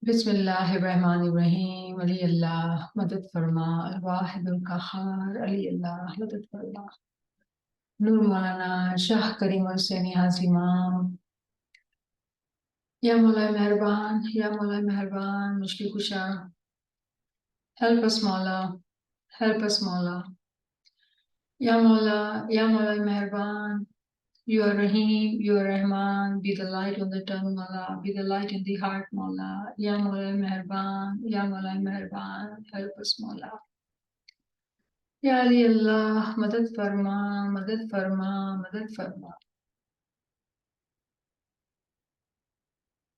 बिस्मिल्लाहिर्रहमानिर्रहीम। अली अल्लाह मदद फरमा। अल वाहिदुल कहार। अली अल्लाह मदद फरमा। नूर मौलाना शाह करीम हुसैनी हाजिमाम। या मौला मेहरबान, या मौला मेहरबान, मुश्किल कुशा। हेल्प अस मौला, हेल्प अस मौला। या मौला, या मौला मेहरबान, you are Rahim, you are Rahman, be the light on the tongue, Mawla, be the light in the heart, Mawla. Ya Mawla Meherban, Ya Mawla Meherban, help us, Mawla. Ya Ali Allah, Madad Farma, Madad Farma, Madad Farma.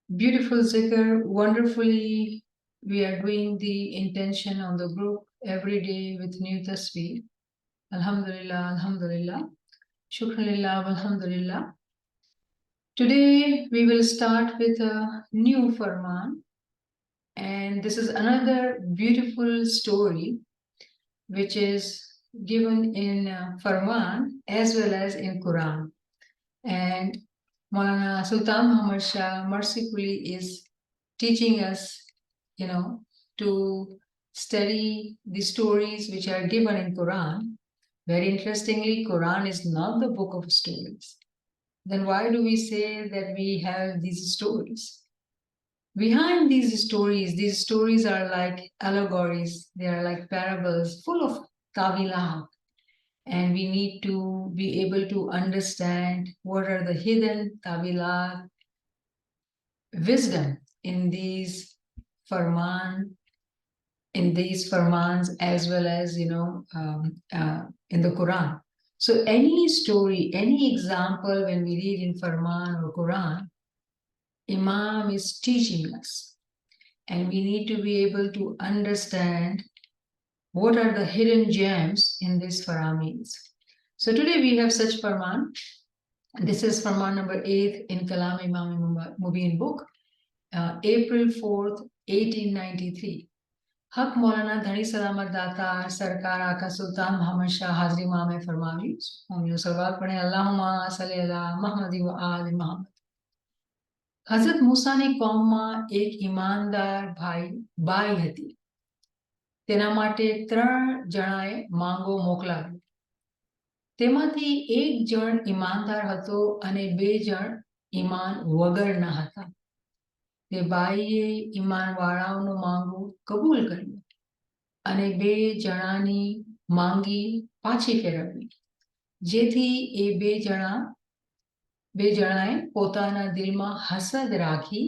Beautiful zikr, wonderfully. We are doing the intention on the group every day with new tasbih. Alhamdulillah, Alhamdulillah. Shukranillah, Alhamdulillah. Today we will start with a new Farman. And this is another beautiful story which is given in Farman as well as in Quran. And Maulana Sultan Muhammad Shah mercifully is teaching us, to study the stories which are given in Quran. Very interestingly, Quran is not the book of stories. Then why do we say that we have these stories? Behind these stories are like allegories, they are like parables full of tawilat, and we need to be able to understand what are the hidden tawilat, wisdom in these farmans as well as in the Quran. So any story, any example when we read in Farman or Quran, Imam is teaching us. And we need to be able to understand what are the hidden gems in these Faramins. So today we have such Farman. This is Farman number 8 in Kalam-i Imam-i Mubin book, April 4th, 1893. हक मौलाना धनी सलामत दाता सरकार आका सुल्तान मोहम्मद शाह हाजरी माम फरमावी हम सलवात पढ़े अल्लाहुम्मा सल्ली अला मुहम्मद व आल मोहम्मद। हजरत मूसा ની કોમમાં એક ઈમાનદાર બાઈ હતી। તેના માટે 3 જણાએ માંગો મોકલાવ્યો। તેમાંથી એક જણ ઈમાનદાર હતો અને 2 જણ ઈમાન વગરના હતા। તે બાઈએ ઈમાનવાળાઓનો માંગો કબૂલ કર્યો અને 2 જણાની માંગી પાછી ફેરવવી, જેથી એ 2 જણાએ પોતાના દિલમાં હસદ રાખી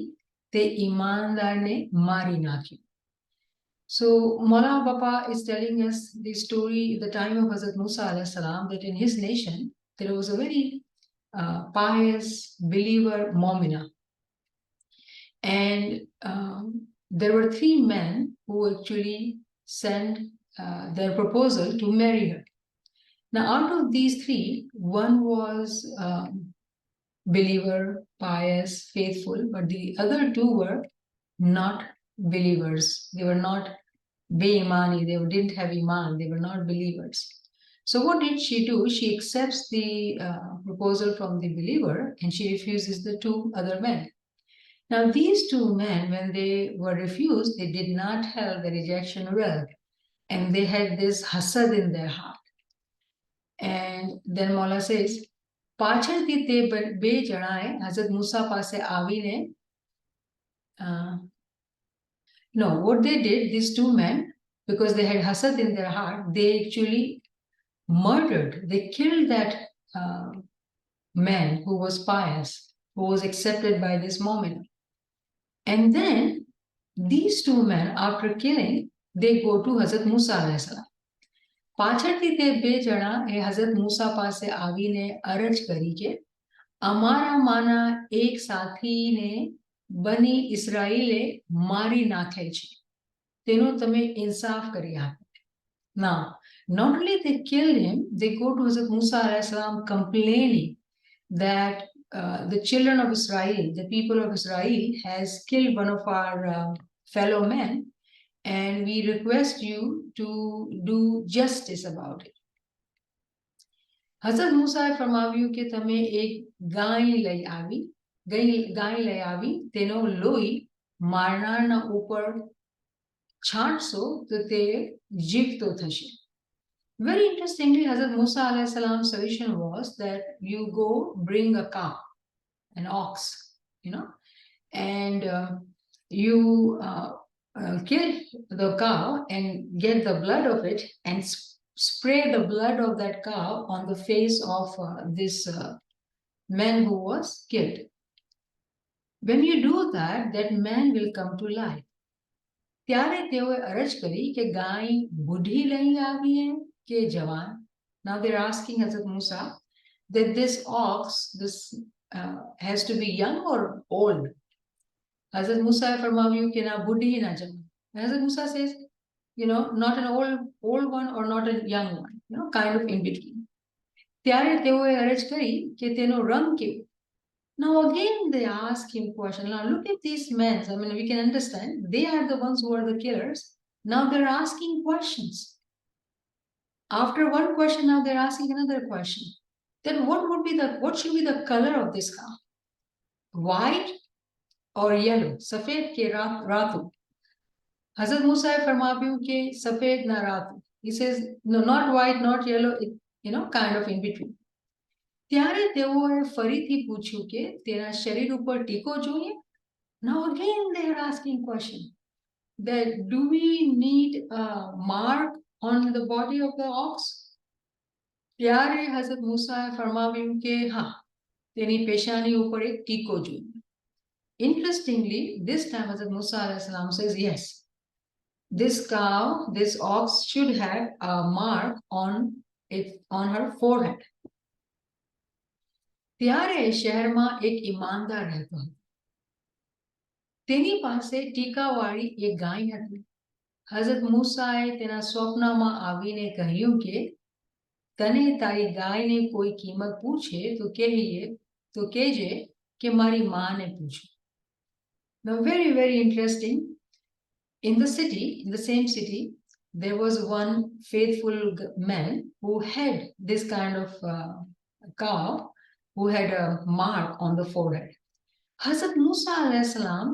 તે ઈમાનદારને મારી નાખ્યો. So Maulana Bapa is telling us the story at the time of Hazrat Musa alayhi salam, that in his nation there was a very pious believer Momina, and there were 3 men who actually sent their proposal to marry her. Now out of these 3, one was believer, pious, faithful, but the other 2 were not believers. They were not be-imani, they didn't have iman, they were not believers. So what did she do? She accepts the proposal from the believer and she refuses the 2 other men. Now these 2 men, when they were refused, they did not have the rejection well, and they had this hasad in their heart. And then Maula says, પાછળથી તે 2 જણાએ હઝરત મૂસા પાસે આવીને no, what they did, these 2 men, because they had hasad in their heart, they actually murdered, they killed that man who was pious, who was accepted by this moment. And then these 2 men, after killing, they go to Hazrat Musa alayhi salam. પાછળથી તે 2 જણા એ હઝરત મૂસા પાસે આવીને અરજ કરી કે અમારામાંના એક સાથીને બની ઇસ્રાઈલે મારી નાખેલ છે, તેનો તમે ઇન્સાફ કરી આપો. Now, not only they killed him, they go to Hazrat Musa alayhi salam complaining that the children of Israel, the people of Israel, has killed one of our fellow men, and we request you to do justice about it. હઝરત મૂસાએ ફરમાવ્યું કે તમે એક ગાય લઈ આવી, તેનો લોહી મારનારના ઉપર છાંટશો તો તે જીવતો થશે. Very interestingly, Hazrat Musa alayhi salam's solution was that you go bring a cow, an ox, and you kill the cow and get the blood of it and spray the blood of that cow on the face of this man who was killed. When you do that, that man will come to life. ત્યારે તેઓએ અરજ કરી કે ગાય બુઢી લઈ આવીએ કે જવાન. Now they're asking Hazrat Musa that this ox, has to be young or old. Hazrat Musa ફરમાવ્યું કે ના બુઢી ના જવાન. Hazrat Musa says, not an old one or not a young one, kind of in between. ત્યારે તેઓએ અરજ કરી કે તેનો રંગ કેવો. Now again they ask him question. Now look at these men. I mean, we can understand they are the ones who are the killers. Now they're asking questions. After one question, now they're asking another question. Then what should be the color of this cow? White or yellow? Safed ke ratu. Hazrat Musa farmaવ્યું ke safed na ratu. He says, no, not white, not yellow, kind of in between. ત્યારે તેઓએ ફરીથી પૂછ્યું કે તેના શરીર ઉપર ટીકો જોઈએ. Now again they are asking question that do we need a mark on the body of the ox? ત્યારે હઝરત મૂસાએ ફરમાવ્યું કે હા, તેની પેશાની ઉપર એક ટીકો જોઈએ. Interestingly, this time Hazrat Musa alayhi salam says yes, this cow, this ox should have a mark on her forehead. ત્યારે શહેરમાં એક ઈમાનદાર રહેતો હતો. તેની પાસે ટીકાવાળી એક ગાય હતી. હઝરત મૂસાએ તેના સ્વપ્નમાં આવીને કહ્યું કે તને તારી ગાયને કોઈ કિંમત પૂછે તો કહેજે કે મારી માને પૂછો. Now very, very interesting. In the same city, there was one faithful man who had this kind of cow, who had a mark on the forehead. Hazrat Musa alayhi salam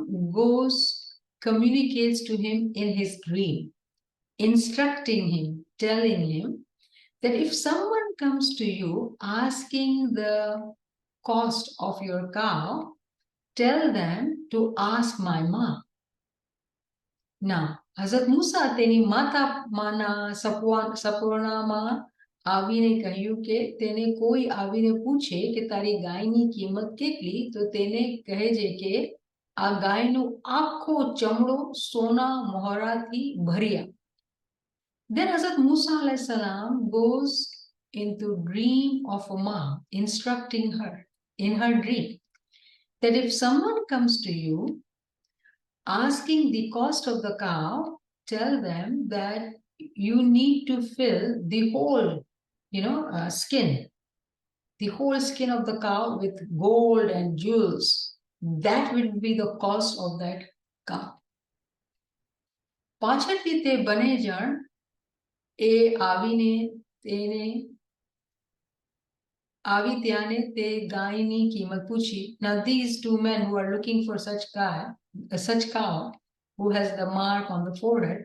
communicates to him in his dream, instructing him, telling him that if someone comes to you asking the cost of your cow, tell them to ask my mom. Now, Hazrat Musa તેની માના સપનામાં આવીને કહ્યું કે તેને કોઈ આવીને પૂછે કે તારી ગાયની કિંમત કેટલી, તો તેને કહેજે કે આ ગાયનો આખો ચમડો સોના મોહરાથી ભર્યા. Then Hazrat Musa alayhi salam goes into dream of a mom, instructing her in her dream that if someone comes to you asking the cost of the cow, tell them that you need to fill the whole skin, the whole skin of the cow with gold and jewels. That will be the cost of that cow. પાછળથી તે બને જણ એ આવી ત્યાંને તે ગાયની કિંમત પૂછી. Now these two men who are looking for such cow who has the mark on the forehead,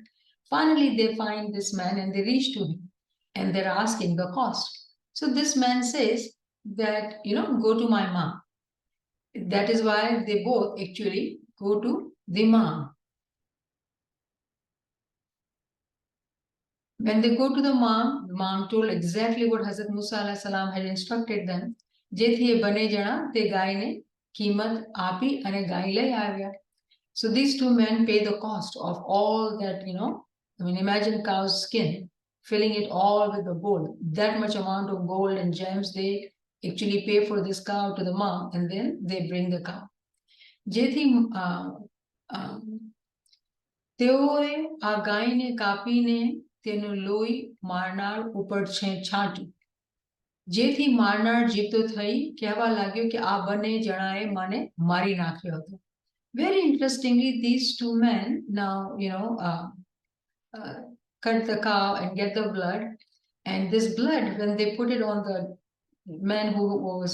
finally they find this man and they reach to him and they're asking the cost. So this man says that, go to my mom. That is why they both actually go to the mom. When they go to the mom told exactly what Hazrat Musa alayhi salam had instructed them. જેથી એ બને જણા તે ગાયને કિંમત આપી અને ગાય લઈ આવ્યા. So these two men pay the cost of all that, imagine cow's skin, filling it all with the gold. That much amount of gold and gems, they actually pay for this cow to the mom and then they bring the cow. જેથી તેઓએ આ ગાયને કાપીને તેનું લોહી મારનાર ઉપર છાંટ્યું. જેથી મારનાર જીવતો થઈ કહેવા લાગ્યો કે આ બંને જણાએ મને મારી નાખ્યો હતો. Very interestingly, these two men now, cut the cow and get the blood. And this blood, when they put it on the man who was,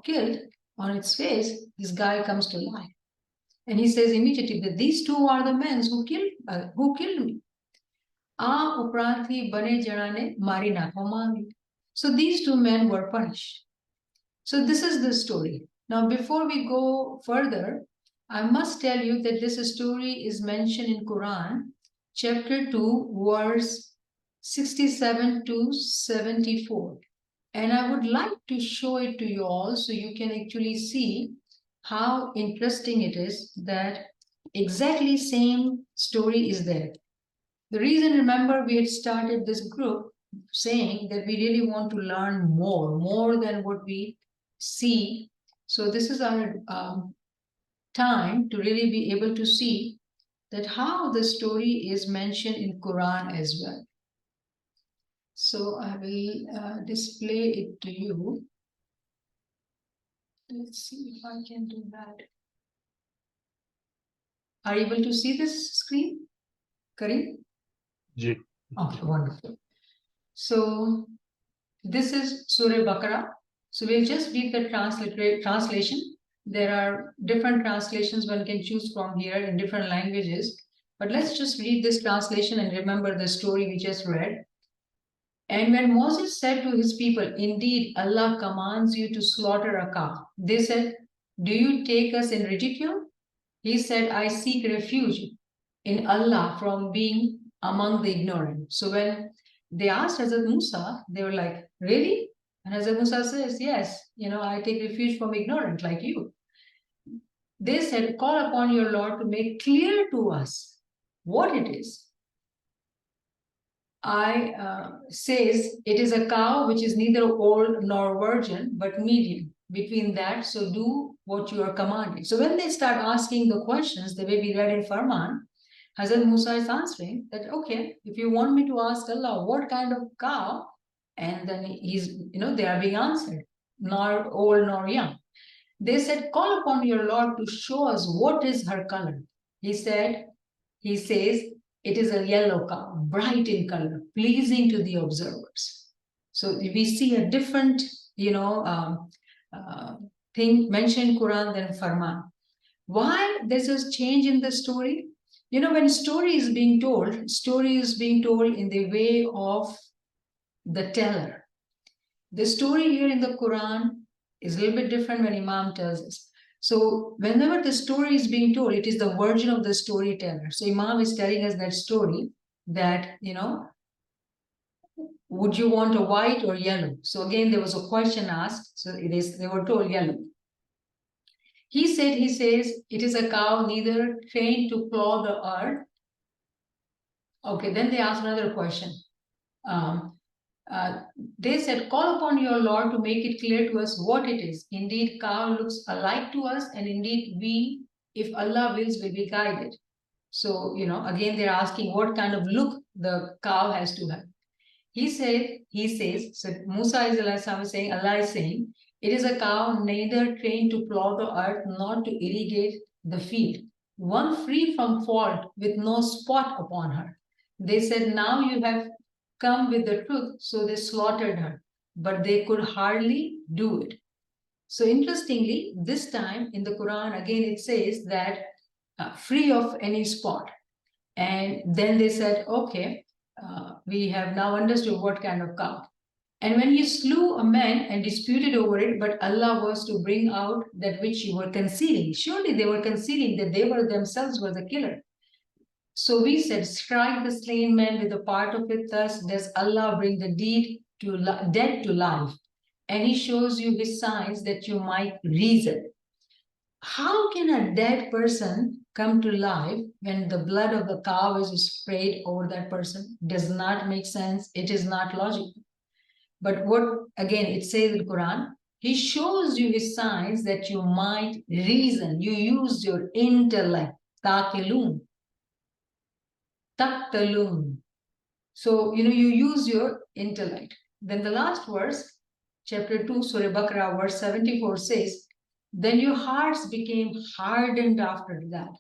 killed, on its face, this guy comes to life. And he says immediately that these two are the men who killed me. So these two men were punished. So this is the story. Now, before we go further, I must tell you that this story is mentioned in Quran, chapter 2, verse 67 to 74. And I would like to show it to you all so you can actually see how interesting it is that exactly same story is there. The reason, remember, we had started this group saying that we really want to learn more than what we see. So this is our time to really be able to see that how the story is mentioned in Quran as well. So I will display it to you. Let's see if I can do that. Are you able to see this screen, Karim? Yeah. Okay, wonderful. So this is Surah Baqarah. So we'll just read the translation. There are different translations one can choose from here in different languages. But let's just read this translation and remember the story we just read. And when Moses said to his people, indeed, Allah commands you to slaughter a cow, they said, do you take us in ridicule? He said, I seek refuge in Allah from being among the ignorant. So when they asked Hazrat Musa, they were like, really? And Hazrat Musa says, yes, I take refuge from ignorant like you. They said, call upon your Lord to make clear to us what it is. Says it is a cow which is neither old nor virgin, but medium between that. So do what you are commanded. So when they start asking the questions, the way we read in Farman, Hazrat Musa is answering that, okay, if you want me to ask Allah, what kind of cow? And then they are being answered, nor old nor young. They said, call upon your Lord to show us what is her color. He says, it is a yellow cow, bright in color, pleasing to the observers. So we see a different, thing mentioned in Quran than Farman. Why there's a change in the story? When story is being told in the way of the teller. The story here in the Quran is a little bit different when Imam tells us. So whenever the story is being told, it is the version of the storyteller. So Imam is telling us that story that, would you want a white or yellow? So again, there was a question asked. So they were told yellow. He says, it is a cow neither trained to plow the earth. Okay, then they asked another question. They said, call upon your Lord to make it clear to us what it is. Indeed, cow looks alike to us, and indeed we, if Allah wills, will be guided. So, again, they're asking what kind of look the cow has to have. He says, so Musa is saying, Allah is saying, it is a cow neither trained to plow the earth nor to irrigate the field, one free from fault with no spot upon her. They said, now you have come with the truth, so they slaughtered her, but they could hardly do it. So interestingly, this time in the Quran, again, it says that free of any spot. And then they said, okay, we have now understood what kind of cow. And when you slew a man and disputed over it, but Allah was to bring out that which you were concealing. Surely they were concealing that they were themselves were the killer. So we said, strike the slain man with a part of it, thus does Allah bring the dead to life. And he shows you his signs that you might reason. How can a dead person come to life when the blood of the cow is sprayed over that person? Does not make sense. It is not logical. But what, again, it says in the Quran, he shows you his signs that you might reason. You use your intellect. Taqilun. Taqtalun. So, you use your intellect. Then the last verse, chapter 2, Surah Baqarah, verse 74 says, then your hearts became hardened after that,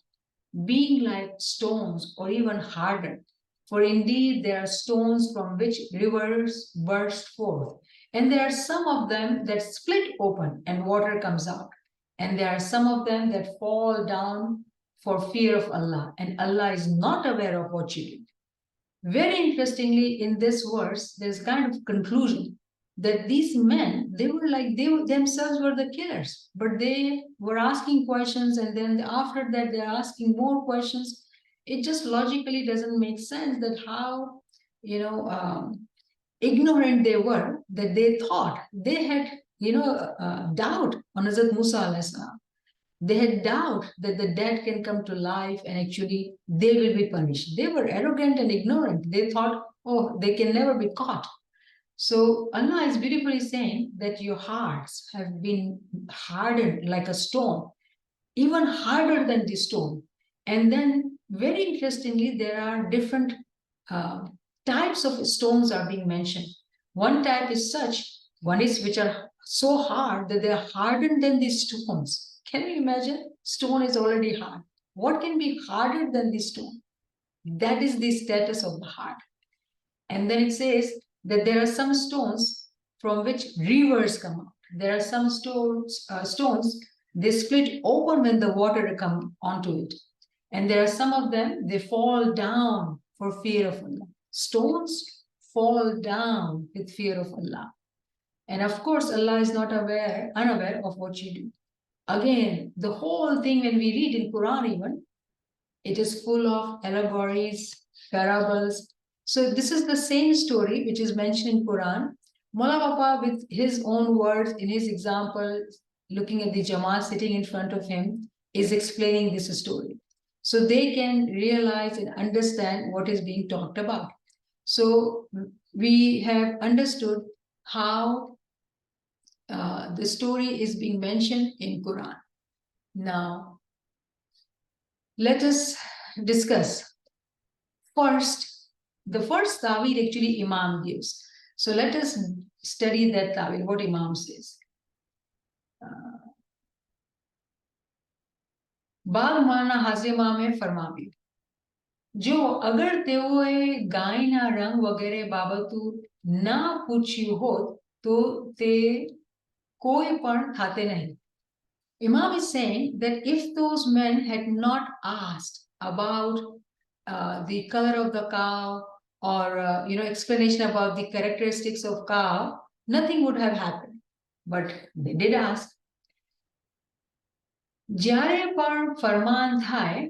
being like stones or even harder. For indeed there are stones from which rivers burst forth. And there are some of them that split open and water comes out. And there are some of them that fall down for fear of Allah, and Allah is not aware of what you do. Very interestingly, in this verse, there's kind of conclusion that these men, they themselves were the killers, but they were asking questions, and then after that, they're asking more questions. It just logically doesn't make sense that how, ignorant they were, that they thought they had, doubt on Hazrat Musa alayhi salam. They had doubt that the dead can come to life and actually they will be punished. They were arrogant and ignorant. They thought, oh, they can never be caught. So Allah is beautifully saying that your hearts have been hardened like a stone, even harder than the stone. And then very interestingly, there are different types of stones are being mentioned. One type is such, one is which are so hard that they are hardened than these stones. Can you imagine? Stone is already hard. What can be harder than the stone? That is the status of the heart. And then it says that there are some stones from which rivers come out. There are some stones, they split open when the water comes onto it. And there are some of them, they fall down for fear of Allah. Stones fall down with fear of Allah. And of course, Allah is not unaware of what you do. Again, the whole thing when we read in Quran even, it is full of allegories, parables. So this is the same story which is mentioned in Quran. Mola Papa, with his own words, in his example, looking at the Jama'at sitting in front of him, is explaining this story. So they can realize and understand what is being talked about. So we have understood how the story is being mentioned in Quran. Now, let us discuss. First, the first ta'wil actually Imam gives. So let us study that ta'wil, what Imam says. બાદ માના હાજેમાં મેં ફરમાવ્યું જો અગર તેઓએ ગાયના રંગ વગેરે બાબતું ના પૂછ્યું હોત તો તે કોઈ પણ થાતે નહીં. Imam is saying that if those men had not asked about the color of the cow or explanation about the characteristics of cow, nothing would have happened. But they did ask. જ્યારે પણ ફરમાન થાય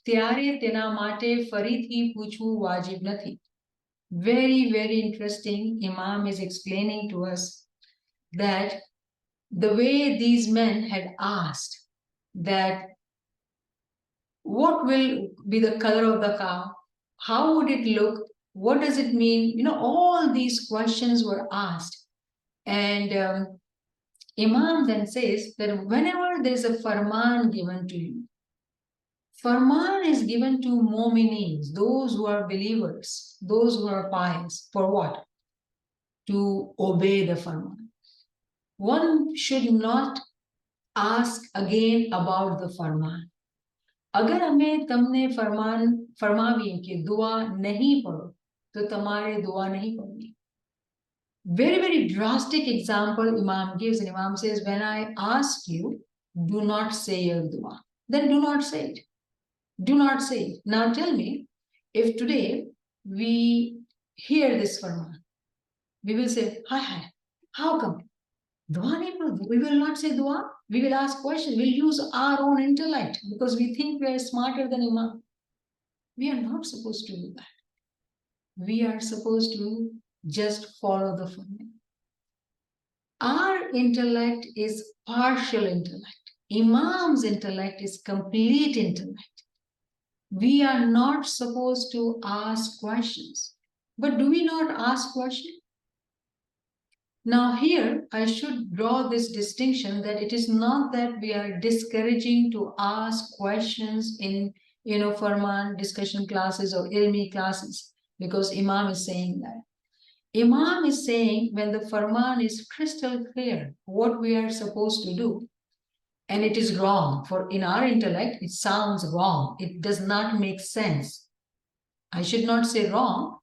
ત્યારે તેના માટે ફરીથી પૂછવું વાજિબ નથી. Very, very interesting. Imam is explaining to us that the way these men had asked that what will be the color of the cow, how would it look, what does it mean, all these questions were asked. And Imam then says that whenever there's a farman given to you, farman is given to mu'mineen, those who are believers, those who are pious. For what? To obey the farman. One should not ask again about the farman. अगर हमें तमने फरमान फरमावी कि दुआ नहीं पढ़ो तो तुम्हारे दुआ नहीं पढ़नी. Very, very drastic example Imam gives, and Imam says, when I ask you, do not say your dua. Then do not say it. Do not say it. Now tell me, if today we hear this farman, we will say, hi, how come? Dua nahi padho. We will not say dua. We will ask questions. We'll use our own intellect because we think we are smarter than Imam. We are not supposed to do that. We are supposed to just follow the farman. Our intellect is partial intellect. Imam's intellect is complete intellect. We are not supposed to ask questions. But do we not ask questions? Now here, I should draw this distinction that it is not that we are discouraging to ask questions in, farman discussion classes or ilmi classes, because Imam is saying that. Imam is saying when the farman is crystal clear what we are supposed to do, and it is wrong, for in our intellect, it sounds wrong. It does not make sense. I should not say wrong,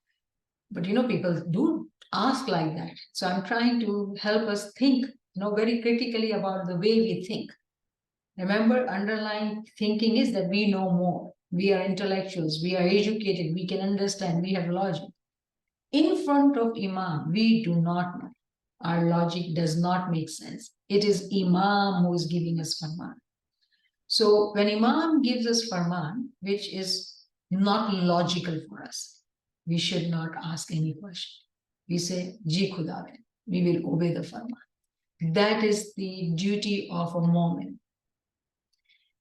but people do ask like that. So I'm trying to help us think, very critically about the way we think. Remember, underlying thinking is that we know more. We are intellectuals, we are educated, we can understand, we have logic. In front of Imam, we do not know. Our logic does not make sense. It is Imam who is giving us Farman. So when Imam gives us Farman, which is not logical for us, we should not ask any question. We say, Ji Khudaven, we will obey the Farman. That is the duty of a moment.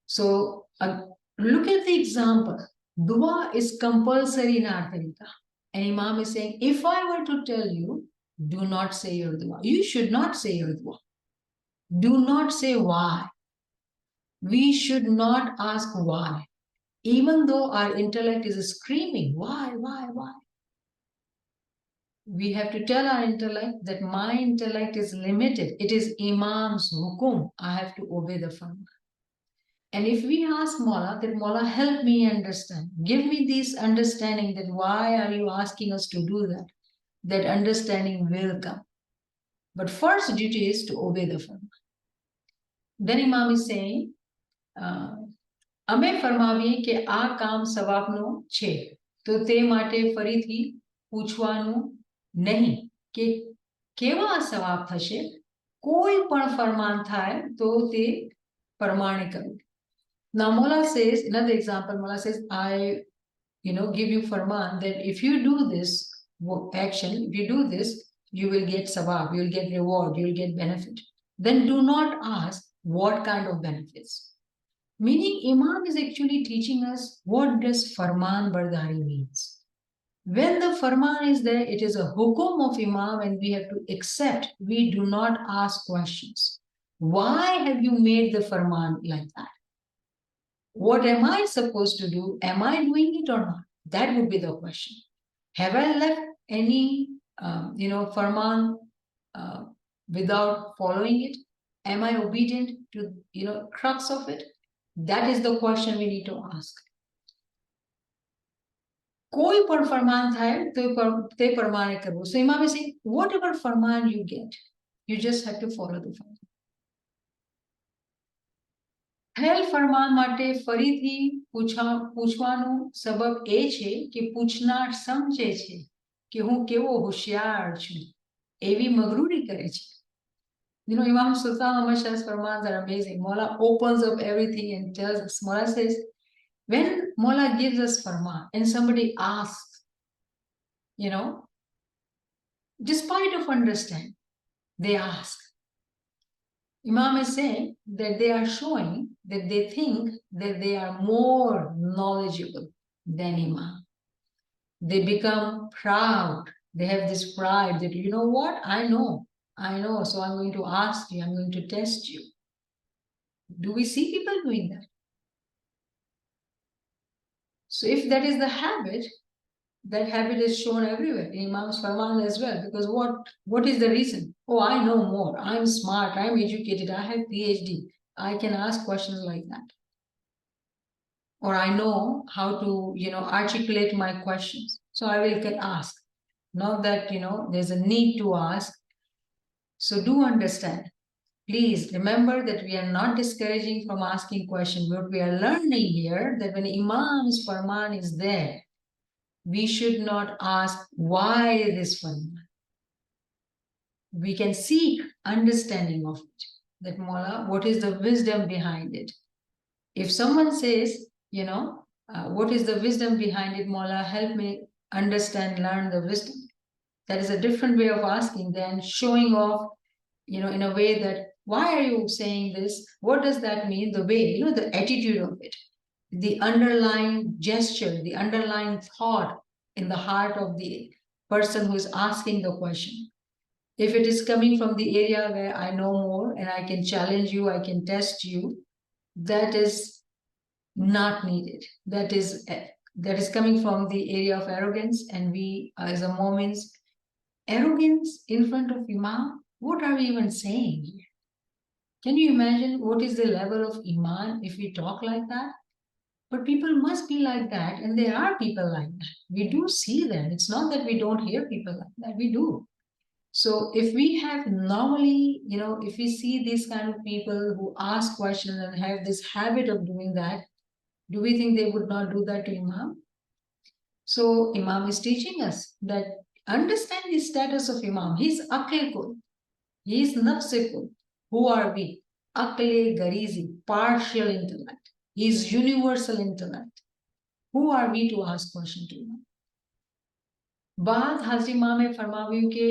So look at the example. Dua is compulsory in our tariqah. And Imam is saying, if I were to tell you, do not say your dua. You should not say your dua. Do not say why. We should not ask why. Even though our intellect is screaming, why? We have to tell our intellect that my intellect is limited. It is Imam's hukum. I have to obey the farman. And if we ask Mola that Mola, help me understand, give me this understanding that why are you asking us to do that? That understanding will come. But first duty is to obey the farman. Then Imam is saying, અમે ફરમાવીએ કે આ કામ સવાબનો છે તો તે માટે ફરીથી પૂછવાનું નહીં કે કેવા સવાબ થશે કોઈ પણ ફરમાન થાય તો તે પ્રમાણે કરવું. Now Mola says, another example, Mola says, I give you farman that if you do this action, if you do this, you will get sawab, you will get reward, you will get benefit. Then do not ask what kind of benefits. Meaning Imam is actually teaching us what does farman bardari means. When the farman is there, it is a hukum of Imam and we have to accept. We do not ask questions. Why have you made the farman like that? What am I supposed to do? Am I doing it or not? That would be the question. Have I left any, farman without following it? Am I obedient to, crux of it? That is the question we need to ask. કોઈ પણ ફરમાન થાય તો તે પ્રમાણે કરવું. So Imam is saying, whatever farman you get, you just have to follow the farman. થયેલ ફરમાન માટે ફરીથી પૂછવાનું સબબ એ છે કે પૂછનાર સમજે છે કે હું કેવો હોશિયાર છું એવી મગરૂરી કરે છે. Imam Sultan Shah's farmans are amazing. Mola opens up everything and tells us. Mola says, when Mola gives us farman and somebody asks, despite of understanding, they ask. Imam is saying that they are showing that they think that they are more knowledgeable than Imam. They become proud. They have this pride that, you know what, I know, so I'm going to ask you, I'm going to test you. Do we see people doing that? So if that is the habit, that habit is shown everywhere, in Imam's Farman as well. Because what is the reason? Oh, I know more, I'm smart, I'm educated, I have PhD, I can ask questions like that. Or I know how to, articulate my questions, so I will get asked. Not that, there's a need to ask. So do understand. Please remember that we are not discouraging from asking questions. What we are learning here, that when Imam's Farman is there, we should not ask why this farman. We can seek understanding of it. That Mola, what is the wisdom behind it? If someone says, what is the wisdom behind it, Mola, help me understand, learn the wisdom. That is a different way of asking than showing off, in a way that, why are you saying this? What does that mean? The way, the attitude of it, the underlying gesture, the underlying thought in the heart of the person who is asking the question. If it is coming from the area where I know more and I can challenge you, I can test you, that is not needed. That is coming from the area of arrogance, and we as a Mu'mins, arrogance in front of Imam, what are we even saying here? Can you imagine what is the level of Iman if we talk like that? But people must be like that, and there are people like that. We do see them. It's not that we don't hear people like that. We do. So if we have normally, if we see these kind of people who ask questions and have this habit of doing that, do we think they would not do that to Imam? So Imam is teaching us that understand the status of Imam. He's Aql. He is Nafsikul. Who are we? Akle Garizi, partial intellect. He is universal intellect. Who are we to ask question to him? બાદ હાજરીમાં મેં ફરમાવ્યું કે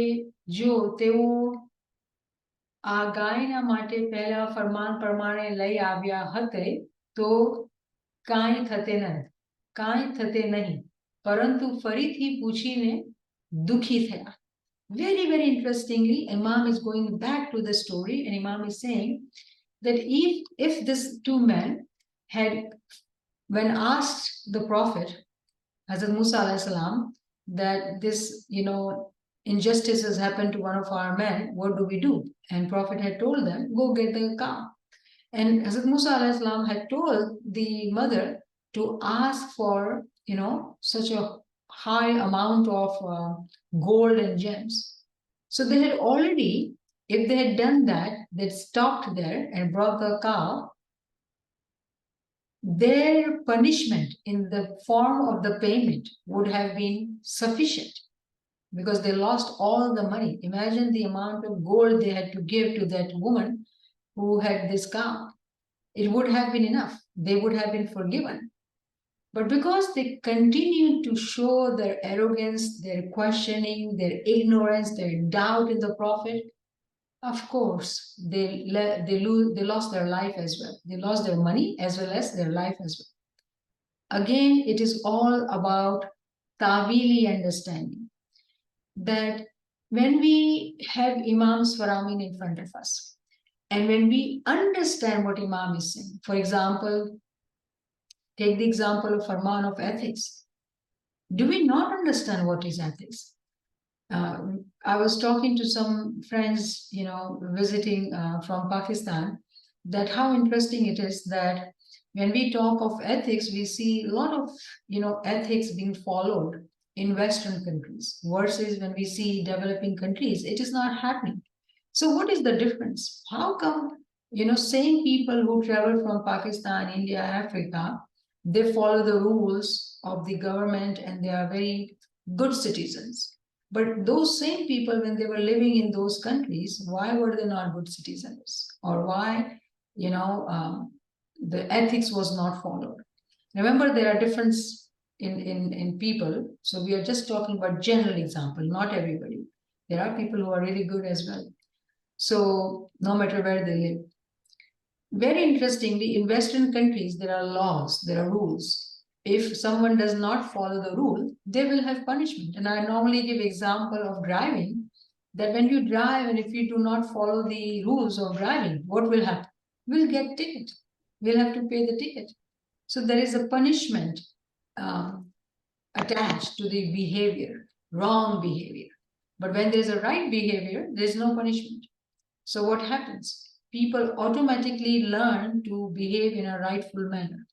જો તેઓ આ ગાયના માટે પહેલા ફરમાન પ્રમાણે લઈ આવ્યા હતે તો કાંઈ થતે નહીં પરંતુ ફરીથી પૂછીને દુખી થયા. Very, very interestingly, Imam is going back to the story and Imam is saying that if these two men had, when asked the Prophet, Hazrat Musa alayhi salam, that this, injustice has happened to one of our men, what do we do? And Prophet had told them, go get the cow. And Hazrat Musa alayhi salam had told the mother to ask for, such a high amount of gold and gems. So they had already, if they had done that, they'd stopped there and brought the cow, their punishment in the form of the payment would have been sufficient because they lost all the money. Imagine the amount of gold they had to give to that woman who had this cow. It would have been enough. They would have been forgiven. But because they continued to show their arrogance, their questioning, their ignorance, their doubt in the Prophet, of course, they lost their life as well. They lost their money as well as their life as well. Again, it is all about Tawili understanding. That when we have Imam's Faramin in front of us, and when we understand what Imam is saying, for example, take the example of Farman of ethics. Do we not understand what is ethics? I was talking to some friends, visiting from Pakistan, that how interesting it is that when we talk of ethics, we see a lot of, ethics being followed in Western countries versus when we see developing countries, it is not happening. So what is the difference? How come, same people who travel from Pakistan, India, Africa, they follow the rules of the government and they are very good citizens. But those same people, when they were living in those countries, why were they not good citizens? Or why, the ethics was not followed? Remember, there are differences in people. So we are just talking about general example, not everybody. There are people who are really good as well. So no matter where they live. Very interestingly, in Western countries, there are laws, there are rules. If someone does not follow the rule, they will have punishment. And I normally give example of driving, that when you drive and if you do not follow the rules of driving, what will happen? We'll get ticket. We'll have to pay the ticket. So there is a punishment attached to the behavior, wrong behavior. But when there's a right behavior, there's no punishment. So what happens? People automatically learn to behave in a rightful manner.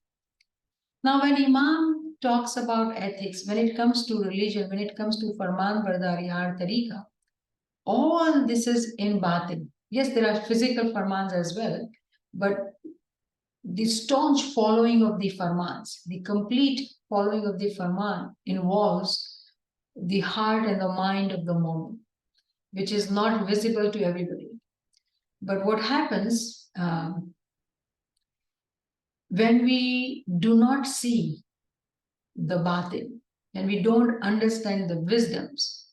Now, when Imam talks about ethics, when it comes to religion, when it comes to Farman Bardari or Tariqa, all this is in batin. Yes, there are physical Farmans as well, but the staunch following of the Farmans, the complete following of the Farman involves the heart and the mind of the moment, which is not visible to everybody. But what happens when we do not see the batin, and we don't understand the wisdoms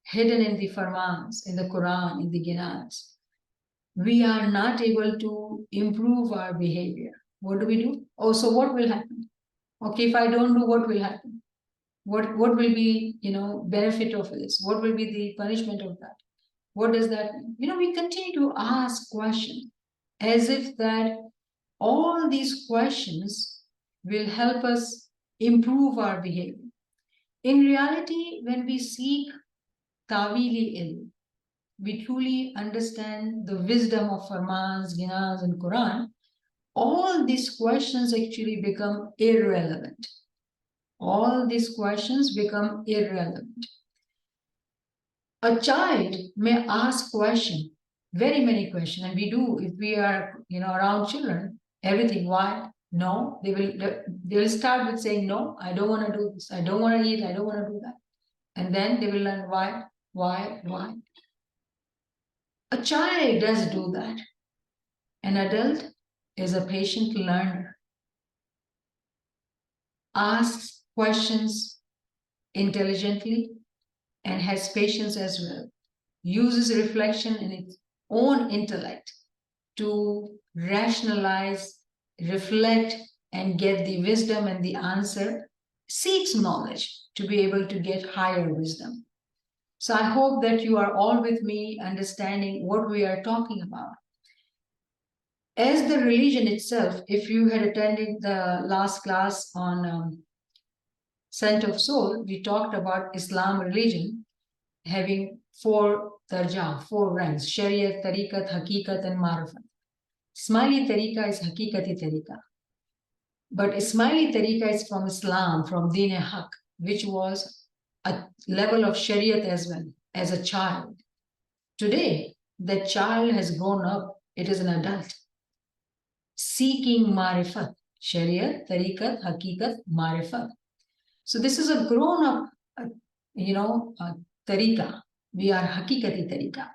hidden in the Farmans, in the Quran, in the Ginans, we are not able to improve our behavior. What do we do? Oh, so what will happen? Okay, if I don't do, what will happen? What will be, benefit of this? What will be the punishment of that? What does that mean? We continue to ask questions as if that all these questions will help us improve our behavior. In reality, when we seek Tawili ilm, we truly understand the wisdom of Farmans, Ginas, and Quran, all these questions actually become irrelevant. All these questions become irrelevant. A child may ask question, very many questions, and we do if we are, around children. Everything. Why? No. They will start with saying no. I don't want to do this. I don't want to eat. I don't want to do that. And then they will learn why, why. A child does do that. An adult is a patient learner, asks questions intelligently, and has patience as well, uses reflection in its own intellect to rationalize, reflect, and get the wisdom and the answer, seeks knowledge to be able to get higher wisdom. So I hope that you are all with me understanding what we are talking about. As the religion itself, if you had attended the last class on Scent of Soul, we talked about Islam religion having four darja, four ranks: Shariat, Tariqat, Hakikat, and Marifat. Ismaili Tariqa is Hakikati Tariqa. But Ismaili Tariqa is from Islam, from Deen Haq, which was a level of Shariat as well, as a child. Today, that child has grown up, it is an adult, seeking Marifat, Shariat, Tariqat, Hakikat, Marifat. So this is a grown-up, Tariqa. We are Hakikati Tariqa.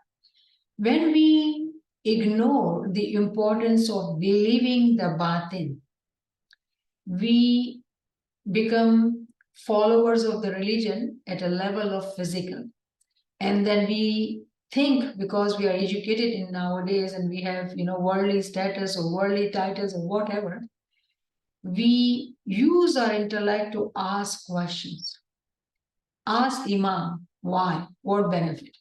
When we ignore the importance of believing the batin, we become followers of the religion at a level of physical. And then we think, because we are educated in nowadays and we have, worldly status or worldly titles or whatever, we use our intellect to ask questions. Ask Imam, why? What benefit?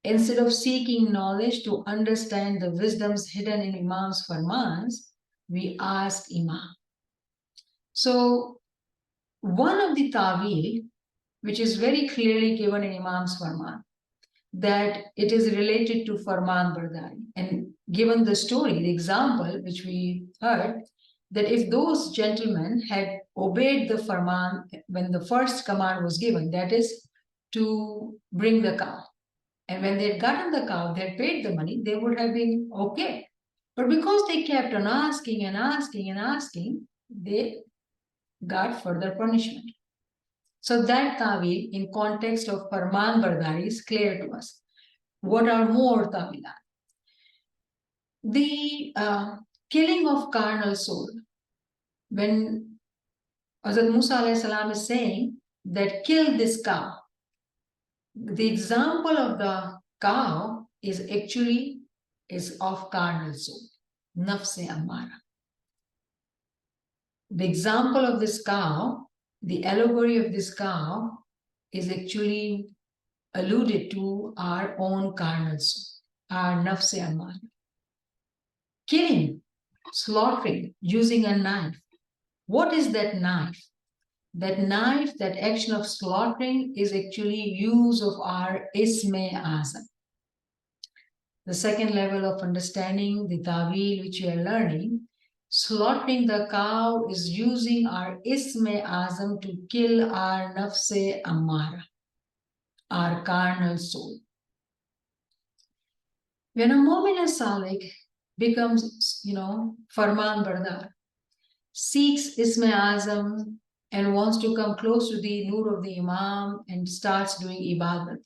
Instead of seeking knowledge to understand the wisdoms hidden in Imam's Farmans, we ask Imam. So one of the ta'wil, which is very clearly given in Imam's Farman, that it is related to Farman Bardari. And given the story, the example which we heard, that if those gentlemen had obeyed the Farman when the first command was given, that is to bring the cow. And when they had gotten the cow, they had paid the money, they would have been okay. But because they kept on asking and asking and asking, they got further punishment. So that ta'wil in context of Farman Bardari is clear to us. What are more ta'wilat? The killing of carnal soul. When Hazrat Musa alayhi salam is saying that kill this cow, the example of the cow is actually of carnal soul, nafs-e ammara. The example of this cow, the allegory of this cow is actually alluded to our own carnal soul, our nafs-e ammara. Killing, slaughtering, using a knife. What is that knife? That knife, that action of slaughtering is actually use of our isme azam. The second level of understanding, the ta'wil which we are learning, slaughtering the cow is using our isme azam to kill our nafse ammara, our carnal soul. When a mu'min salik becomes, Farman Bardar, seeks Isme Azam and wants to come close to the Nur of the Imam and starts doing Ibadat,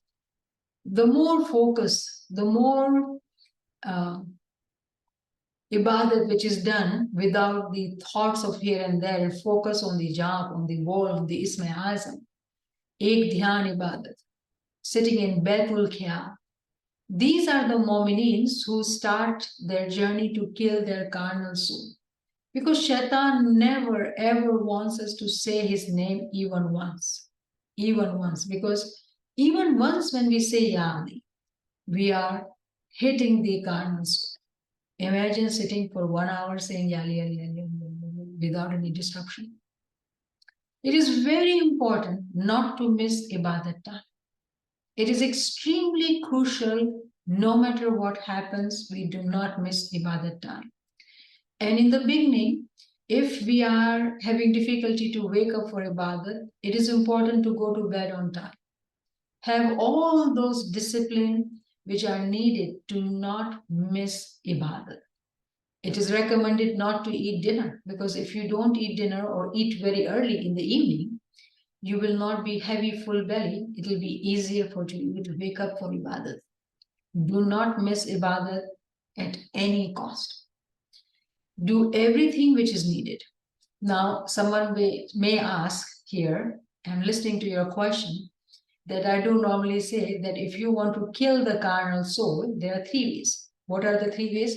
the more focus, the more Ibadat which is done without the thoughts of here and there, and focus on the Jap, on the wall, on the Isme Azam, Ek Dhyan Ibadat, sitting in Baitul Khiyal. These are the Mu'minins who start their journey to kill their carnal soul. Because Shaitan never ever wants us to say his name even once. Even once. Because even once when we say Ya Ali, we are hitting the carnal soul. Imagine sitting for 1 hour saying Ya Ali, Ya Ali, Ya Ali, without any disruption. It is very important not to miss Ibadat time. It is extremely crucial, no matter what happens, we do not miss Ibadat time. And in the beginning, if we are having difficulty to wake up for Ibadat, it is important to go to bed on time. have all those discipline which are needed to not miss ibadat. It is recommended not to eat dinner, because if you don't eat dinner or eat very early in the evening, you will not be heavy, full belly. It will be easier for you to wake up for ibadat. Do not miss ibadat at any cost. Do everything which is needed. Now, someone may ask here, I'm listening to your question, that I do normally say that if you want to kill the carnal soul, there are 3 ways. What are the 3 ways?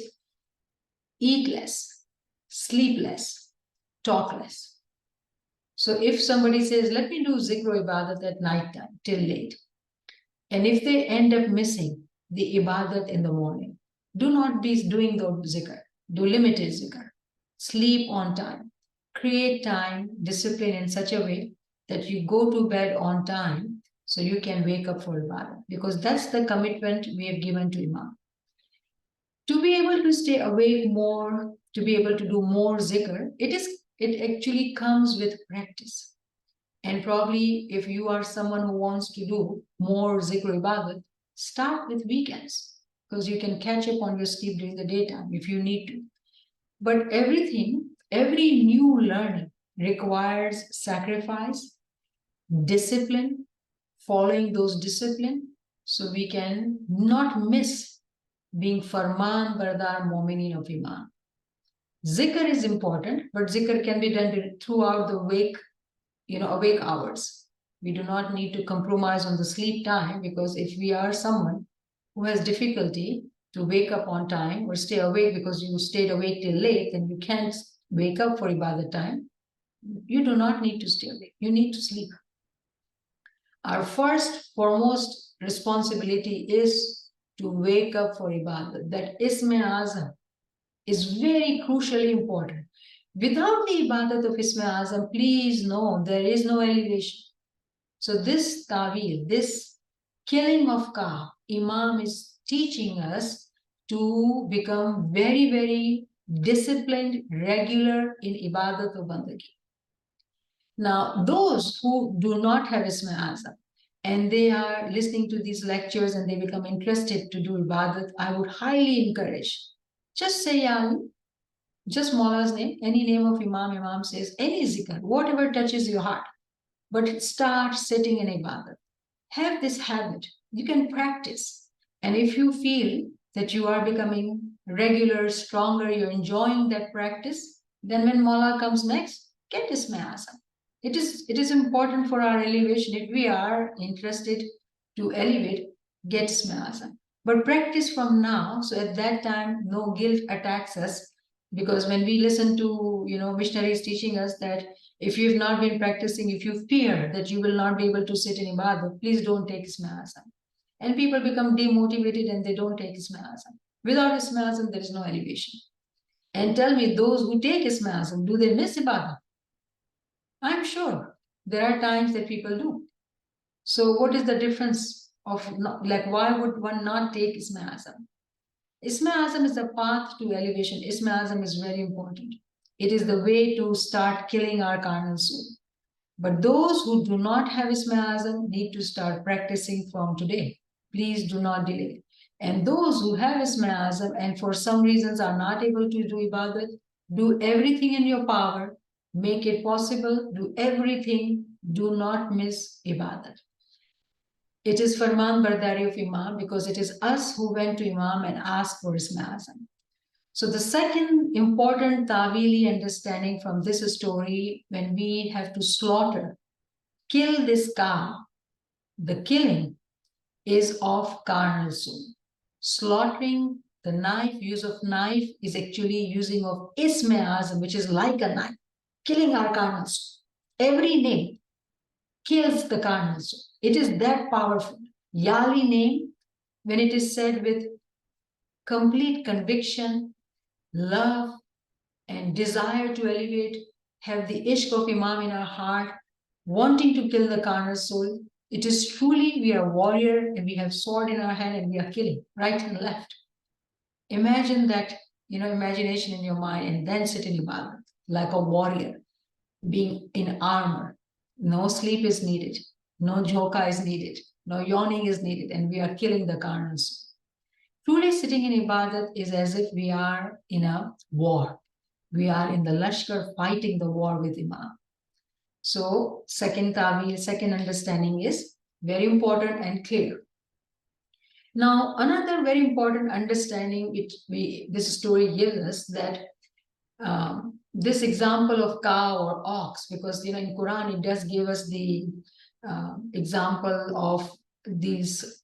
Eat less, sleep less, talk less. So if somebody says, let me do zikr ibadat at night time till late, and if they end up missing the ibadat in the morning, do not be doing the zikr. Do limited zikr. Sleep on time. Create time, discipline in such a way that you go to bed on time so you can wake up for ibadah, because that's the commitment we have given to Imam. To be able to stay awake more, to be able to do more zikr, it actually comes with practice. And probably if you are someone who wants to do more zikr ibadat, start with weekends, because you can catch up on your sleep during the daytime if you need to. But every new learning requires sacrifice, discipline, following those discipline, so we can not miss being Farman Bardar Mominin of Imam. Zikr is important, but zikr can be done throughout the awake hours. We do not need to compromise on the sleep time, because if we are someone who has difficulty to wake up on time or stay awake because you stayed awake till late, then you can't wake up for ibadat time. You do not need to stay awake. You need to sleep. Our foremost responsibility is to wake up for ibadat. That Isme Azam is very crucially important. Without the ibadat of Isme Azam, please know there is no elevation. So this tawil, this killing of ka, Imam is teaching us to become very, very disciplined, regular in ibadat or bandagi. Now, those who do not have Isma Azam and they are listening to these lectures and they become interested to do ibadat, I would highly encourage, just say Ali, just Maula's name, any name of Imam says, any zikr, whatever touches your heart, but start sitting in ibadat. Have this habit. You can practice. And if you feel that you are becoming regular, stronger, you're enjoying that practice, then when Maula comes next, get Isma Azam. It is important for our elevation. If we are interested to elevate, get Isma Azam. But practice from now, so at that time, no guilt attacks us. Because when we listen to, missionaries teaching us that if you've not been practicing, if you fear that you will not be able to sit in ibadah, please don't take Isma Azam. And people become demotivated and they don't take Isma Azam. Without Isma Azam, there is no elevation. And tell me, those who take Isma Azam, do they miss ibadah? I'm sure there are times that people do. So what is the difference of, why would one not take Isma Azam? Isma Azam is the path to elevation. Isma Azam is very important. It is the way to start killing our carnal soul. But those who do not have Isma Azam need to start practicing from today. Please do not delay. And those who have Isma Azam and for some reasons are not able to do ibadat, do everything in your power, make it possible, do everything, do not miss ibadat. It is Farman Bardari of Imam because it is us who went to Imam and asked for Isma Azam. So the second important Tawili understanding from this story, when we have to slaughter, kill this cow, the killing is of carnal soul. Slaughtering the knife, use of knife is actually using of Isme Azam, which is like a knife, killing our carnal soul. Every name kills the carnal soul. It is that powerful. Yali name, when it is said with complete conviction, love, and desire to elevate, have the ishq of Imam in our heart, wanting to kill the carnal soul, it is truly we are a warrior and we have sword in our hand and we are killing right and left. Imagine that, imagination in your mind and then sit in ibadah like a warrior, being in armor. No sleep is needed. No jhoka is needed. No yawning is needed, and we are killing the carnal soul. Truly sitting in ibadat is as if we are in a war. We are in the Lashkar fighting the war with Imam. So, second tawil, second understanding is very important and clear. Now, another very important understanding which this story gives us that this example of cow or ox, because in Quran it does give us the example of these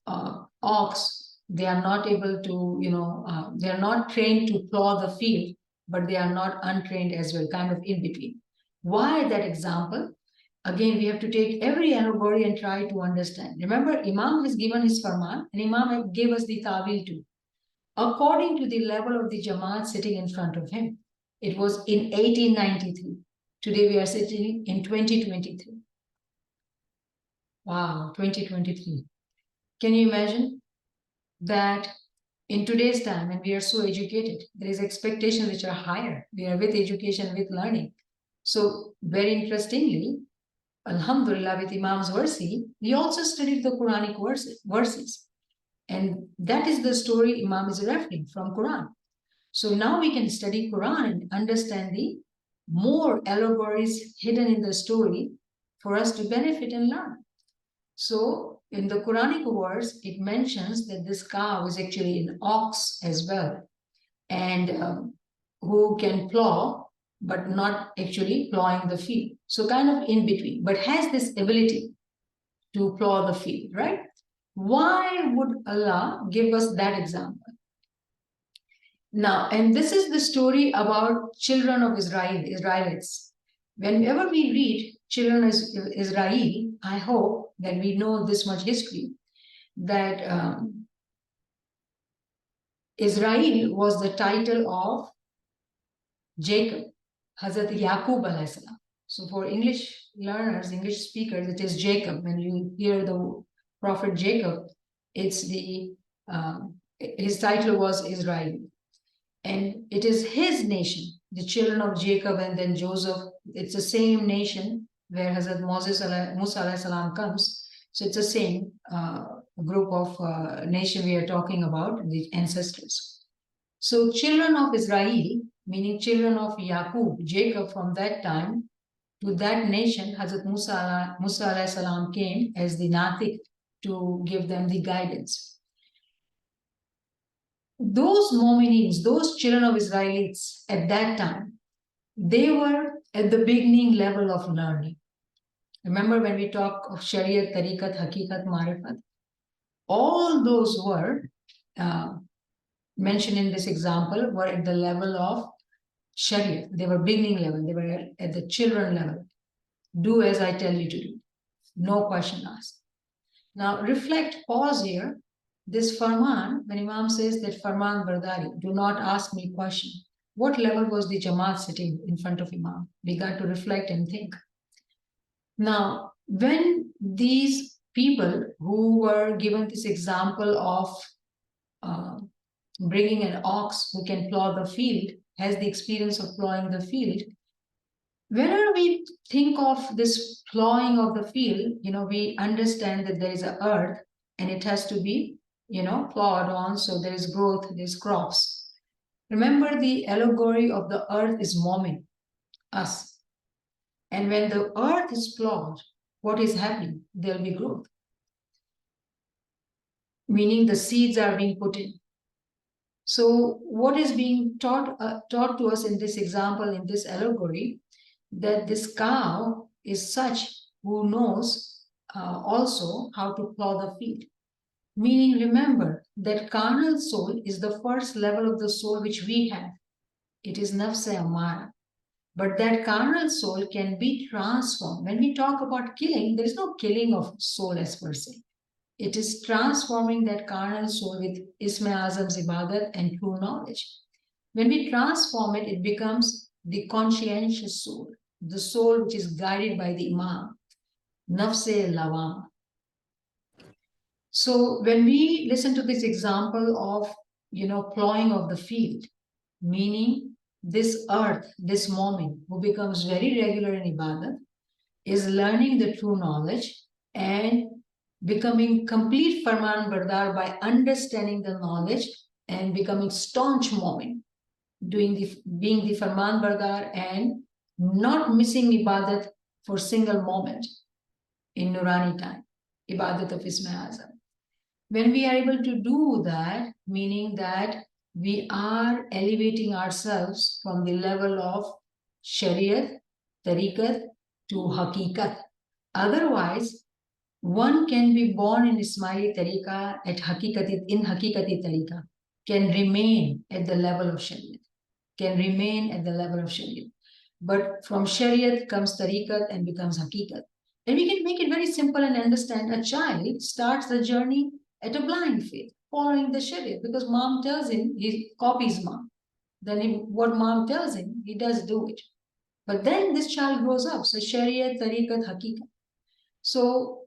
ox. They are not able to, they are not trained to plow the field, but they are not untrained as well, kind of in between. Why that example? Again, we have to take every allegory and try to understand. Remember, Imam has given his farman, and Imam gave us the tawil too, according to the level of the Jama'at sitting in front of him. It was in 1893. Today we are sitting in 2023. Wow, 2023. Can you imagine that in today's time, when we are so educated, there is expectations which are higher. We are with education, with learning. So very interestingly, Alhamdulillah, with Imam's versi, we also studied the Quranic verses. And that is the story Imam is referring from Quran. So now we can study Quran and understand the more allegories hidden in the story for us to benefit and learn. So in the Quranic verse, it mentions that this cow is actually an ox as well, and who can plow, but not actually plowing the field. So kind of in between, but has this ability to plow the field, right? Why would Allah give us that example? Now, and this is the story about children of Israelites. Whenever we read children of Israel, I hope that we know this much history, that Israel was the title of Jacob, Hazrat Yaqub alayhi salam. So for English learners, English speakers, it is Jacob. When you hear the prophet Jacob, it's his title was Israel. And it is his nation, the children of Jacob and then Joseph. It's the same nation where Hazrat Musa alayhi salam comes. So it's the same group of nation we are talking about, the ancestors. So children of Israel, meaning children of Yaqub, Jacob, from that time to that nation, Hazrat Musa alayhi salam came as the Natik to give them the guidance. Those Mominins, those children of Israelites at that time, they were at the beginning level of learning. Remember when we talk of Shariat, Tariqat, Hakikat, Marifat, all those were mentioned in this example were at the level of Shariat. They were beginning level. They were at the children level. Do as I tell you to do. No question asked. Now reflect, pause here. This Farman, when Imam says that Farman Bardari, do not ask me question. What level was the Jamaat sitting in front of Imam? We got to reflect and think. Now, when these people who were given this example of bringing an ox who can plow the field, has the experience of plowing the field, whenever we think of this plowing of the field, we understand that there is an earth and it has to be plowed on, so there is growth, there's crops. Remember, the allegory of the earth is Momin, us. And when the earth is plowed, what is happening? There'll be growth. Meaning the seeds are being put in. So what is being taught to us in this example, in this allegory, that this cow is such who knows also how to plow the field. Meaning, remember that carnal soul is the first level of the soul which we have. It is nafs amara. But that carnal soul can be transformed. When we talk about killing, there is no killing of soul as per se. It is transforming that carnal soul with Isme Azam's ibadat and true knowledge. When we transform it, it becomes the conscientious soul, the soul which is guided by the Imam, nafs lawama. So when we listen to this example of, plowing of the field, meaning this earth, this moment who becomes very regular in ibadat, is learning the true knowledge and becoming complete Farman Bardar by understanding the knowledge and becoming staunch Momin, being the Farman Bardar and not missing ibadat for single moment in Nurani time, ibadat of Isma Azam. When we are able to do that, meaning that we are elevating ourselves from the level of Shariat, Tariqat to Hakikat. Otherwise, one can be born in Ismaili Tariqa in Hakikati Tariqa, can remain at the level of Shariat, can remain at the level of Shariat. But from Shariat comes Tariqat and becomes Hakikat. And we can make it very simple and understand. A child starts the journey at a blind faith, following the Shariat, because mom tells him, he copies mom. Then what mom tells him, he does do it. But then this child grows up. So Shariat, Tariqat, Hakikat. So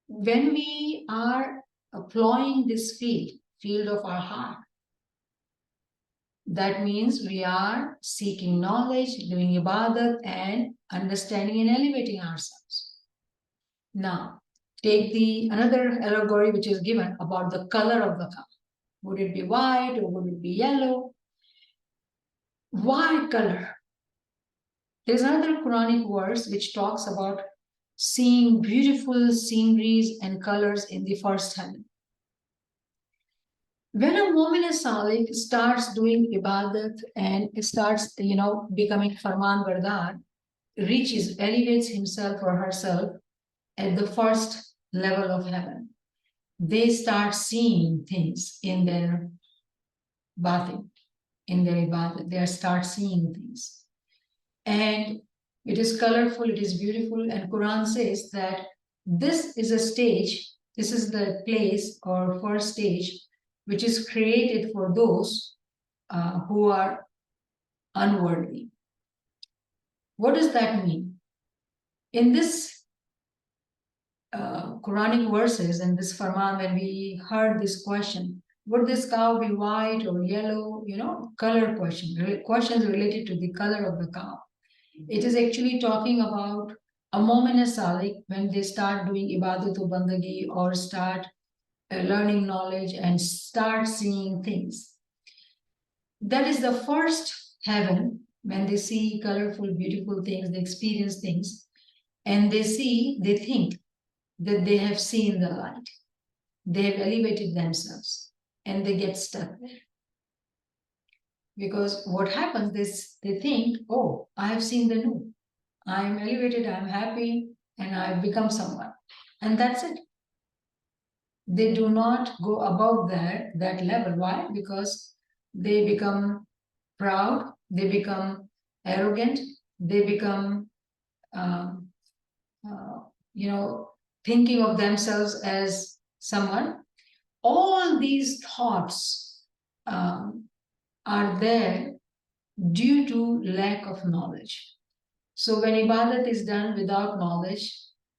when we are employing this field of our heart, that means we are seeking knowledge, doing ibadat, and understanding and elevating ourselves. Now, take another allegory which is given about the color of the cow. Would it be white or would it be yellow? Why color? There's another Quranic verse which talks about seeing beautiful sceneries and colors in the first heaven. When a Mu'min Salik starts doing ibadat and starts, becoming Farman Bardar, elevates himself or herself at the first level of heaven, they start seeing things in their batin, in their ibadat. They start seeing things. And it is colorful, it is beautiful, and Quran says that this is a stage, this is the place or first stage which is created for those who are unworthy. What does that mean? In this Quranic verses and this Farman, when we heard this question, would this cow be white or yellow? Color questions related to the color of the cow. It is actually talking about a Mu'min Salik when they start doing ibadatu bandagi or start learning knowledge and start seeing things. That is the first heaven when they see colorful, beautiful things, they experience things, and they think that they have seen the light. They have elevated themselves and they get stuck there. Because what happens is they think, oh, I have seen the new. I am elevated, I am happy, and I have become someone. And that's it. They do not go above that level. Why? Because they become proud, they become arrogant, they become, thinking of themselves as someone. All these thoughts are there due to lack of knowledge. So when ibadat is done without knowledge,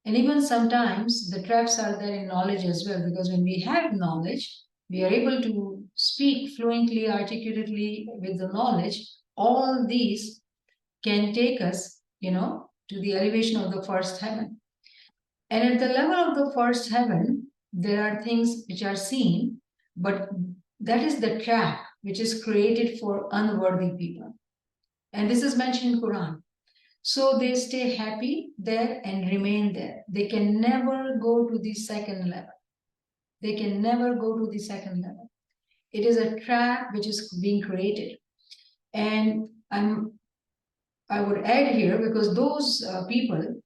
and even sometimes the traps are there in knowledge as well, because when we have knowledge, we are able to speak fluently, articulately with the knowledge. All these can take us, to the elevation of the first heaven. And at the level of the first heaven, there are things which are seen, but that is the trap which is created for unworthy people. And this is mentioned in Quran. So they stay happy there and remain there. They can never go to the second level. They can never go to the second level. It is a trap which is being created. And I would add here, because those people,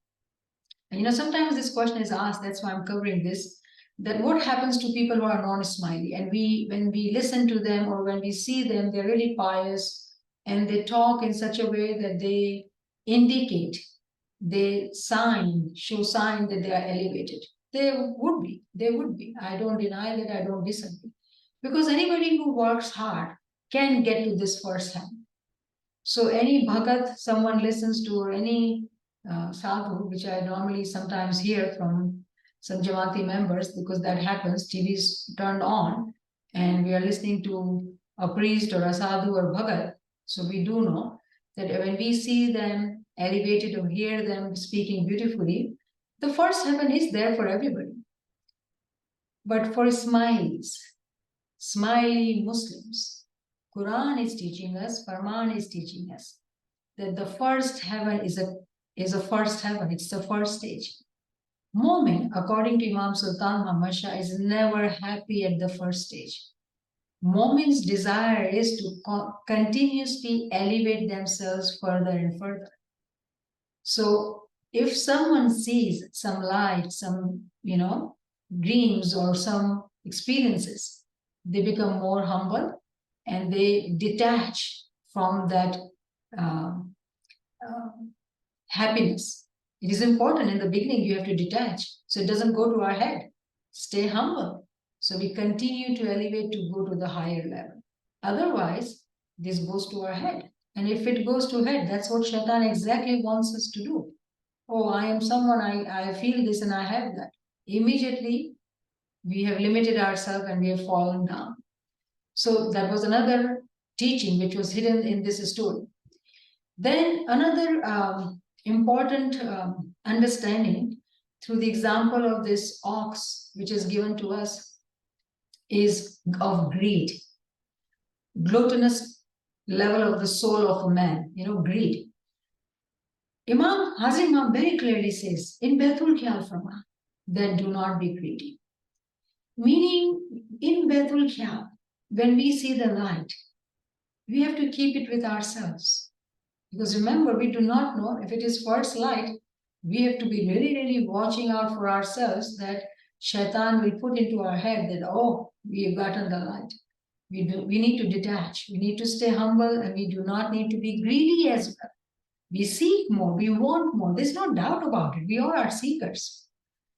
sometimes this question is asked, that's why I'm covering this, that what happens to people who are non-Ismaili? And when we listen to them or when we see them, they're really pious and they talk in such a way that they indicate, they show sign that they are elevated. They would be. I don't deny that, I don't disagree. Because anybody who works hard can get to this first hand. So any bhagat someone listens to, or any sadhu, which I normally sometimes hear from some Jama'ati members, because that happens, TV is turned on and we are listening to a priest or a sadhu or bhagat. So we do know that when we see them elevated or hear them speaking beautifully, the first heaven is there for everybody. But for smileys, smiley Muslims, Quran is teaching us, Farman is teaching us that the first heaven is a first heaven. It's the first stage. Mu'min, according to Imam Sultan Muhammad Shah, is never happy at the first stage. Mu'min's desire is to continuously elevate themselves further and further. So if someone sees some light, some, dreams or some experiences, they become more humble and they detach from that uh, uh, happiness. It is important in the beginning, you have to detach. So it doesn't go to our head. Stay humble. So we continue to elevate to go to the higher level. Otherwise, this goes to our head. And if it goes to head, that's what Shaitan exactly wants us to do. Oh, I am someone, I feel this and I have that. Immediately, we have limited ourselves and we have fallen down. So that was another teaching which was hidden in this story. Then another important understanding through the example of this ox, which is given to us, is of greed, gluttonous level of the soul of a man, greed. Imam very clearly says in Baitul Khayal Farman that do not be greedy. Meaning in Baitul Khayal, when we see the light, we have to keep it with ourselves. Because remember, we do not know if it is first light, we have to be really, really watching out for ourselves that Shaitan will put into our head that, oh, we have gotten the light. We need to detach. We need to stay humble and we do not need to be greedy as well. We seek more. We want more. There's no doubt about it. We all are seekers.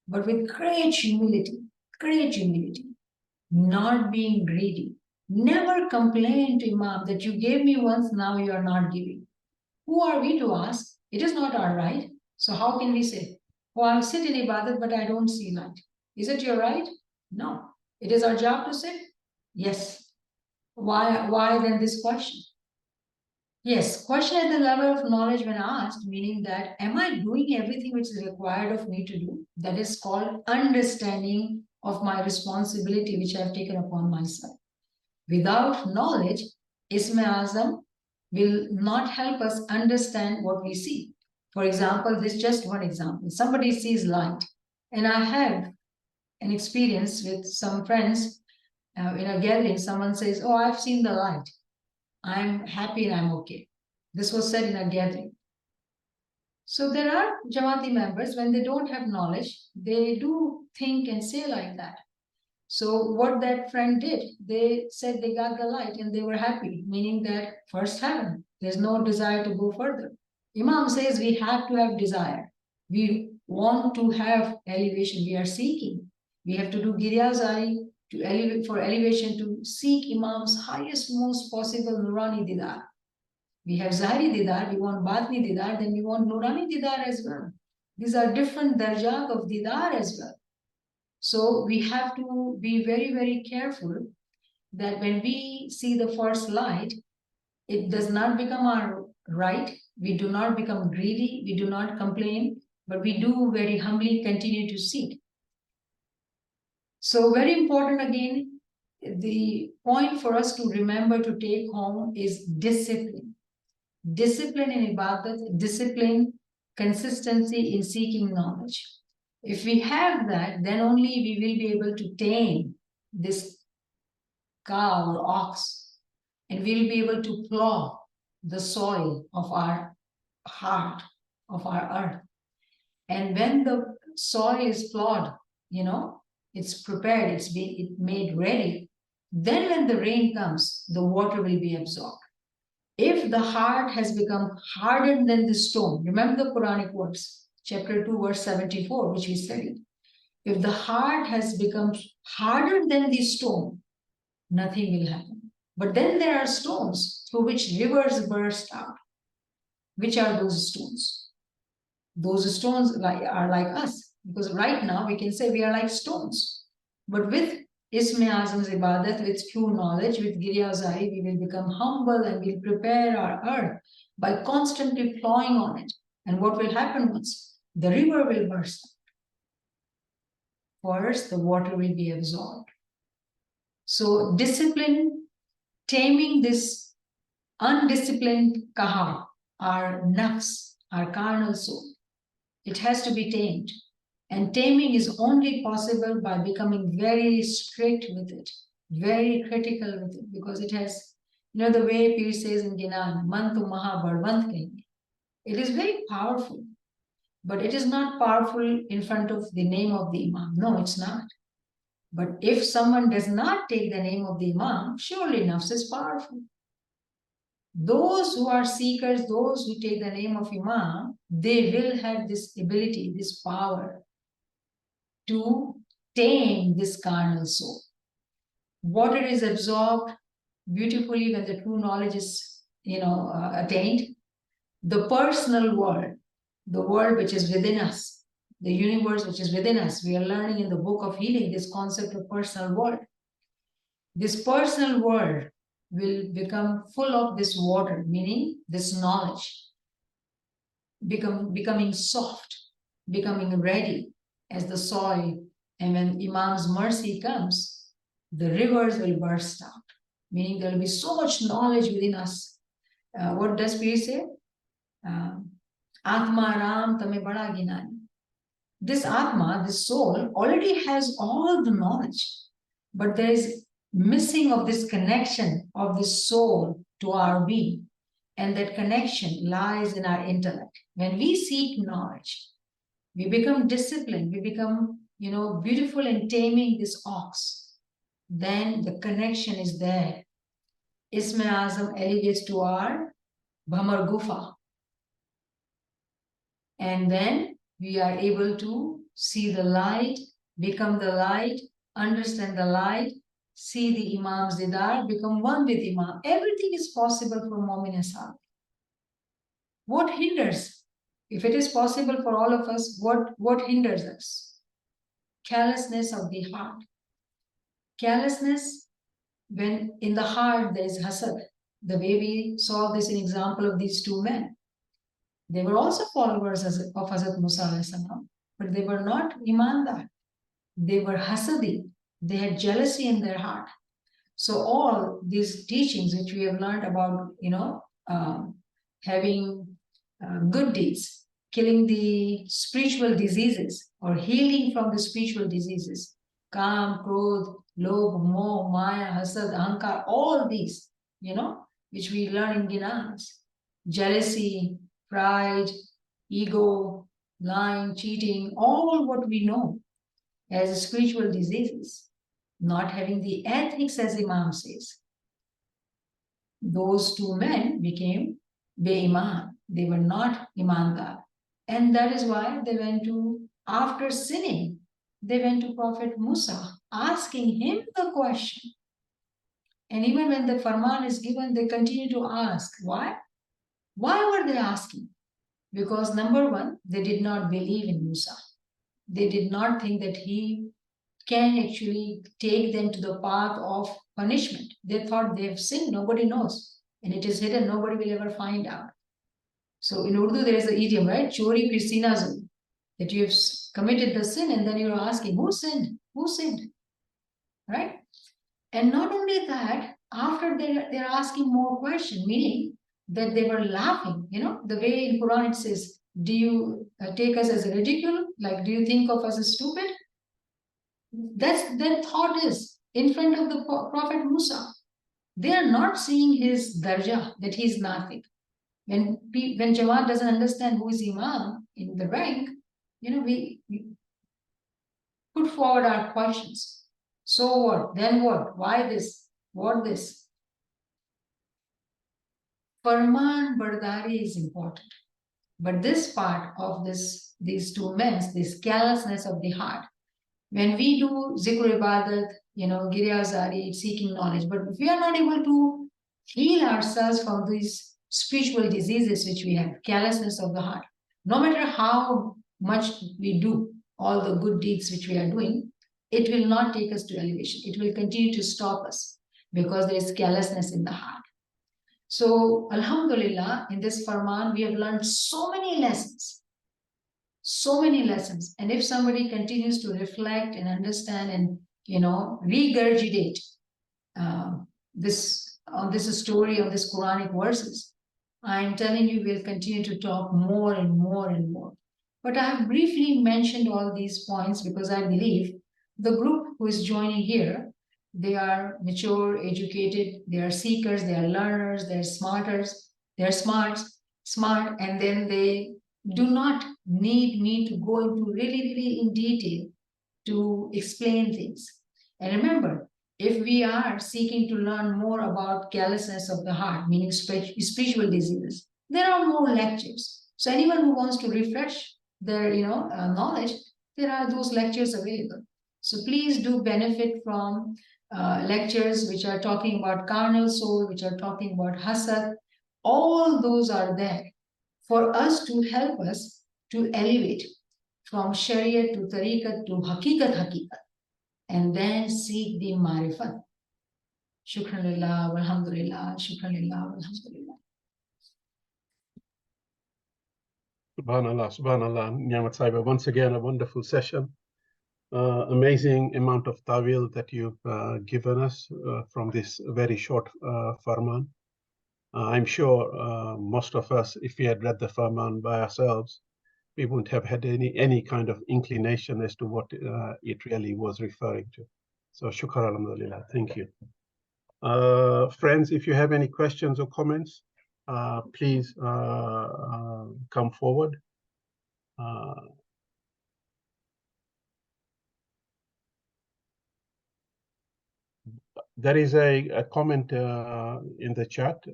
But with great humility, not being greedy. Never complain to Imam that you gave me once, now you are not giving. Who are we to ask? It is not our right. So how can we say, oh, I'm sitting in Ibadat, but I don't see light. Is it your right? No. It is our job to sit? Yes. Why then this question? Yes, question at the level of knowledge when asked, meaning that, am I doing everything which is required of me to do? That is called understanding of my responsibility, which I have taken upon myself. Without knowledge, Isme Azam will not help us understand what we see. For example, this is just one example. Somebody sees light, and I have an experience with some friends in a gathering. Someone says, oh, I've seen the light. I'm happy and I'm okay. This was said in a gathering. So there are Jama'ati members, when they don't have knowledge, they do think and say like that. So what that friend did, they said they got the light and they were happy, meaning that first heaven, there's no desire to go further. Imam says we have to have desire. We want to have elevation. We are seeking. We have to do giryazari to elevate, for elevation, to seek Imam's highest, most possible Nurani Didar. We have Zahiri Didar, we want Batni Didar, then we want Nurani Didar as well. These are different darjat of Didar as well. So we have to be very, very careful that when we see the first light, it does not become our right. We do not become greedy. We do not complain, but we do very humbly continue to seek. So very important again, the point for us to remember to take home is discipline. Discipline in ibadat, discipline, consistency in seeking knowledge. If we have that, then only we will be able to tame this cow or ox, and we'll be able to plow the soil of our heart, of our earth. And when the soil is plowed, it's prepared, it's made ready, then when the rain comes, the water will be absorbed. If the heart has become harder than the stone, remember the Quranic words, chapter 2, verse 74, which we studied. If the heart has become harder than the stone, nothing will happen. But then there are stones through which rivers burst out. Which are those stones? Those stones are like us, because right now we can say we are like stones. But with Isme Azam's ibadat, with true knowledge, with Girya Zari, we will become humble and we'll prepare our earth by constantly plowing on it. And what will happen once? The river will burst. first the water will be absorbed. So discipline, taming this undisciplined kaha, our nafs, our carnal soul, it has to be tamed. And taming is only possible by becoming very strict with it, very critical with it, because it has, the way Pir says in Ginan, Mantu Maha Barvant Kahinge. It is very powerful, but it is not powerful in front of the name of the Imam. No, it's not. But if someone does not take the name of the Imam, surely nafs is powerful. Those who are seekers, those who take the name of Imam, they will have this ability, this power to tame this carnal soul. Water is absorbed beautifully when the true knowledge is, attained. The personal world, the world which is within us, the universe which is within us, we are learning in the book of healing this concept of personal world. This personal world will become full of this water, meaning this knowledge, becoming soft, becoming ready as the soil. And when Imam's mercy comes, the rivers will burst out, meaning there will be so much knowledge within us. What does Pir say? Atma Ram Tame Bada Ginani. This Atma, this soul, already has all the knowledge, but there is missing of this connection of this soul to our being. And that connection lies in our intellect. When we seek knowledge, we become disciplined, we become, beautiful in taming this ox. Then the connection is there. Isme Azam elevates to our Bhamar Gufa. And then we are able to see the light, become the light, understand the light, see the Imam's Didar, become one with Imam. Everything is possible for Mu'min and Sadiq. What hinders? If it is possible for all of us, what hinders us? Callousness of the heart. Callousness, when in the heart there is hasad. The way we saw this in example of these two men. They were also followers of Hazrat Musa, but they were not imandar. They were hasadi. They had jealousy in their heart. So all these teachings which we have learned about, having good deeds, killing the spiritual diseases or healing from the spiritual diseases, Kam, Krodh, Lobh, Moh, Maya, Hasad, Ahankar, all these, which we learn in Ginans, jealousy, pride, ego, lying, cheating, all what we know as spiritual diseases, not having the ethics as Imam says. Those two men became Be-Iman. They were not Imandar. And that is why they went to, after sinning, they went to Prophet Musa, asking him the question. And even when the Farman is given, they continue to ask. Why? Why were they asking? Because number one, they did not believe in Musa. They did not think that he can actually take them to the path of punishment. They thought they have sinned, nobody knows. And it is hidden, nobody will ever find out. So in Urdu, there is an idiom, right? Chori Krisinazu, that you have committed the sin and then you're asking, who sinned? Who sinned? Right? And not only that, after they're asking more questions, meaning that they were laughing, the way in Quran it says, do you take us as a ridicule? Like, do you think of us as stupid? That's their thought is in front of the Prophet Musa. They are not seeing his darja, that he is nafiq. When Jama'at doesn't understand who is Imam in the rank, we put forward our questions. So what? Then what? Why this? What this? Farman Bardari is important. But this part of these two men, this callousness of the heart, when we do zikr ibadat, giryazari, seeking knowledge, but if we are not able to heal ourselves from these spiritual diseases which we have, callousness of the heart, no matter how much we do, all the good deeds which we are doing, it will not take us to elevation. It will continue to stop us because there is callousness in the heart. So, Alhamdulillah, in this Farman, we have learned so many lessons. So many lessons. And if somebody continues to reflect and understand and, regurgitate this story of this Quranic verses, I'm telling you, we'll continue to talk more and more and more. But I have briefly mentioned all these points because I believe the group who is joining here, they are mature, educated, they are seekers, they are learners, they're smarters, they're smart, and then they do not need me to go into really, really in detail to explain things. And remember, if we are seeking to learn more about callousness of the heart, meaning spiritual diseases, there are more lectures. So anyone who wants to refresh their knowledge, there are those lectures available. So please do benefit from lectures which are talking about carnal soul, which are talking about hasad. All those are there for us to help us to elevate from Sharia to Tariqat to Hakikat, and then seek the Marifat. Shukran lillah, walhamdulillah, shukran lillah, walhamdulillah. Subhanallah, subhanallah, Niamat Saiba. Once again, a wonderful session. Amazing amount of tawil that you've given us from this very short farman. I'm sure most of us, if we had read the farman by ourselves, we wouldn't have had any kind of inclination as to what it really was referring to. So shukr alhamdulillah, thank you. Friends, if you have any questions or comments, please come forward. There is a comment in the chat,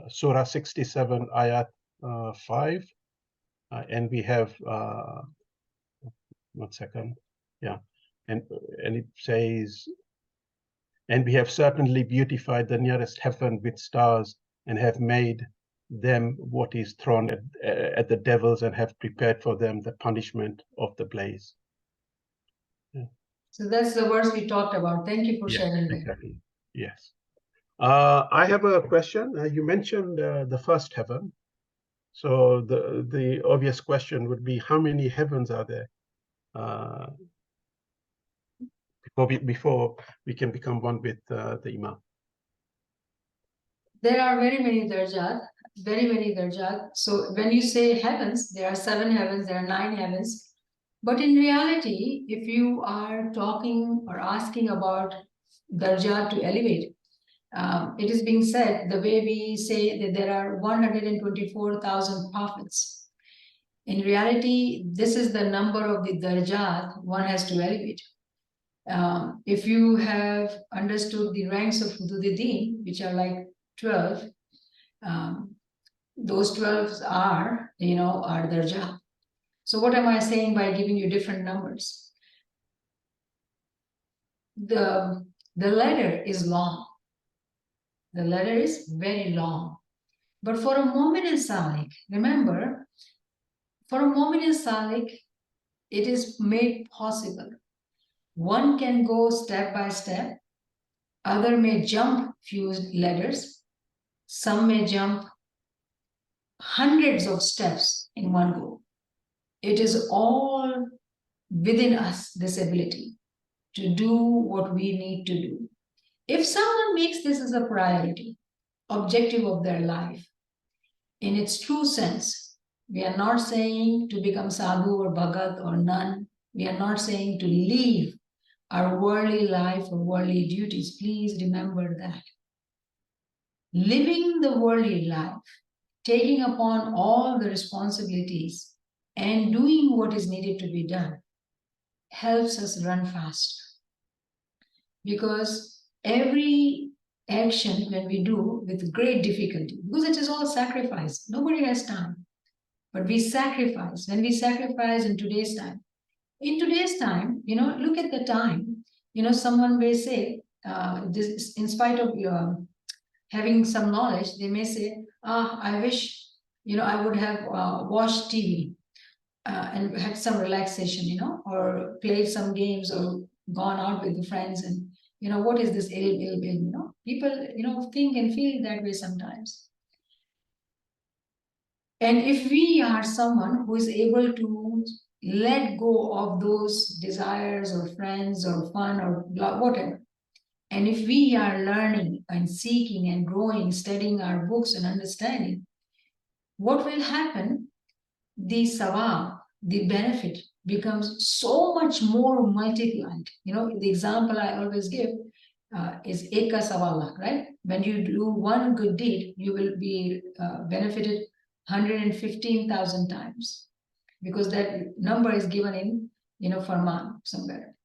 Surah 67, Ayat 5, and we have, 1 second, yeah, and it says, and we have certainly beautified the nearest heaven with stars and have made them what is thrown at the devils and have prepared for them the punishment of the blaze. Yeah. So that's the verse we talked about. Thank you for sharing that. Exactly. Yes. I have a question. You mentioned the first heaven. So the obvious question would be, how many heavens are there before we can become one with the Imam? There are very many darajat, very many darajat. So when you say heavens, there are 7 heavens, there are 9 heavens. But in reality, if you are talking or asking about darajat to elevate, it is being said the way we say that there are 124,000 prophets. In reality, this is the number of the darajat one has to elevate. If you have understood the ranks of Hudududdin, which are like 12, those 12 are darajat. So what am I saying by giving you different numbers? The ladder is long. The ladder is very long. But for a moment in Salik, remember, for a moment in Salik, it is made possible. One can go step by step. Other may jump few ladders. Some may jump hundreds of steps in one go. It is all within us, this ability to do what we need to do. If someone makes this as a priority, objective of their life, in its true sense, we are not saying to become sadhu or bhagat or nun. We are not saying to leave our worldly life or worldly duties. Please remember that. Living the worldly life, taking upon all the responsibilities and doing what is needed to be done helps us run faster. Because every action when we do with great difficulty, because it is all sacrifice, nobody has time, but we sacrifice. When we sacrifice in today's time, look at the time, someone may say, this, in spite of having some knowledge, they may say, I wish, I would have watched TV and had some relaxation, or played some games or gone out with the friends and, what is this ill, people, think and feel that way sometimes. And if we are someone who is able to let go of those desires or friends or fun or whatever, and if we are learning and seeking and growing, studying our books and understanding, what will happen? The sawab, the benefit becomes so much more multiplied. You know, the example I always give is Eka Sawala, right? When you do one good deed, you will be benefited 115,000 times, because that number is given in, Farman somewhere.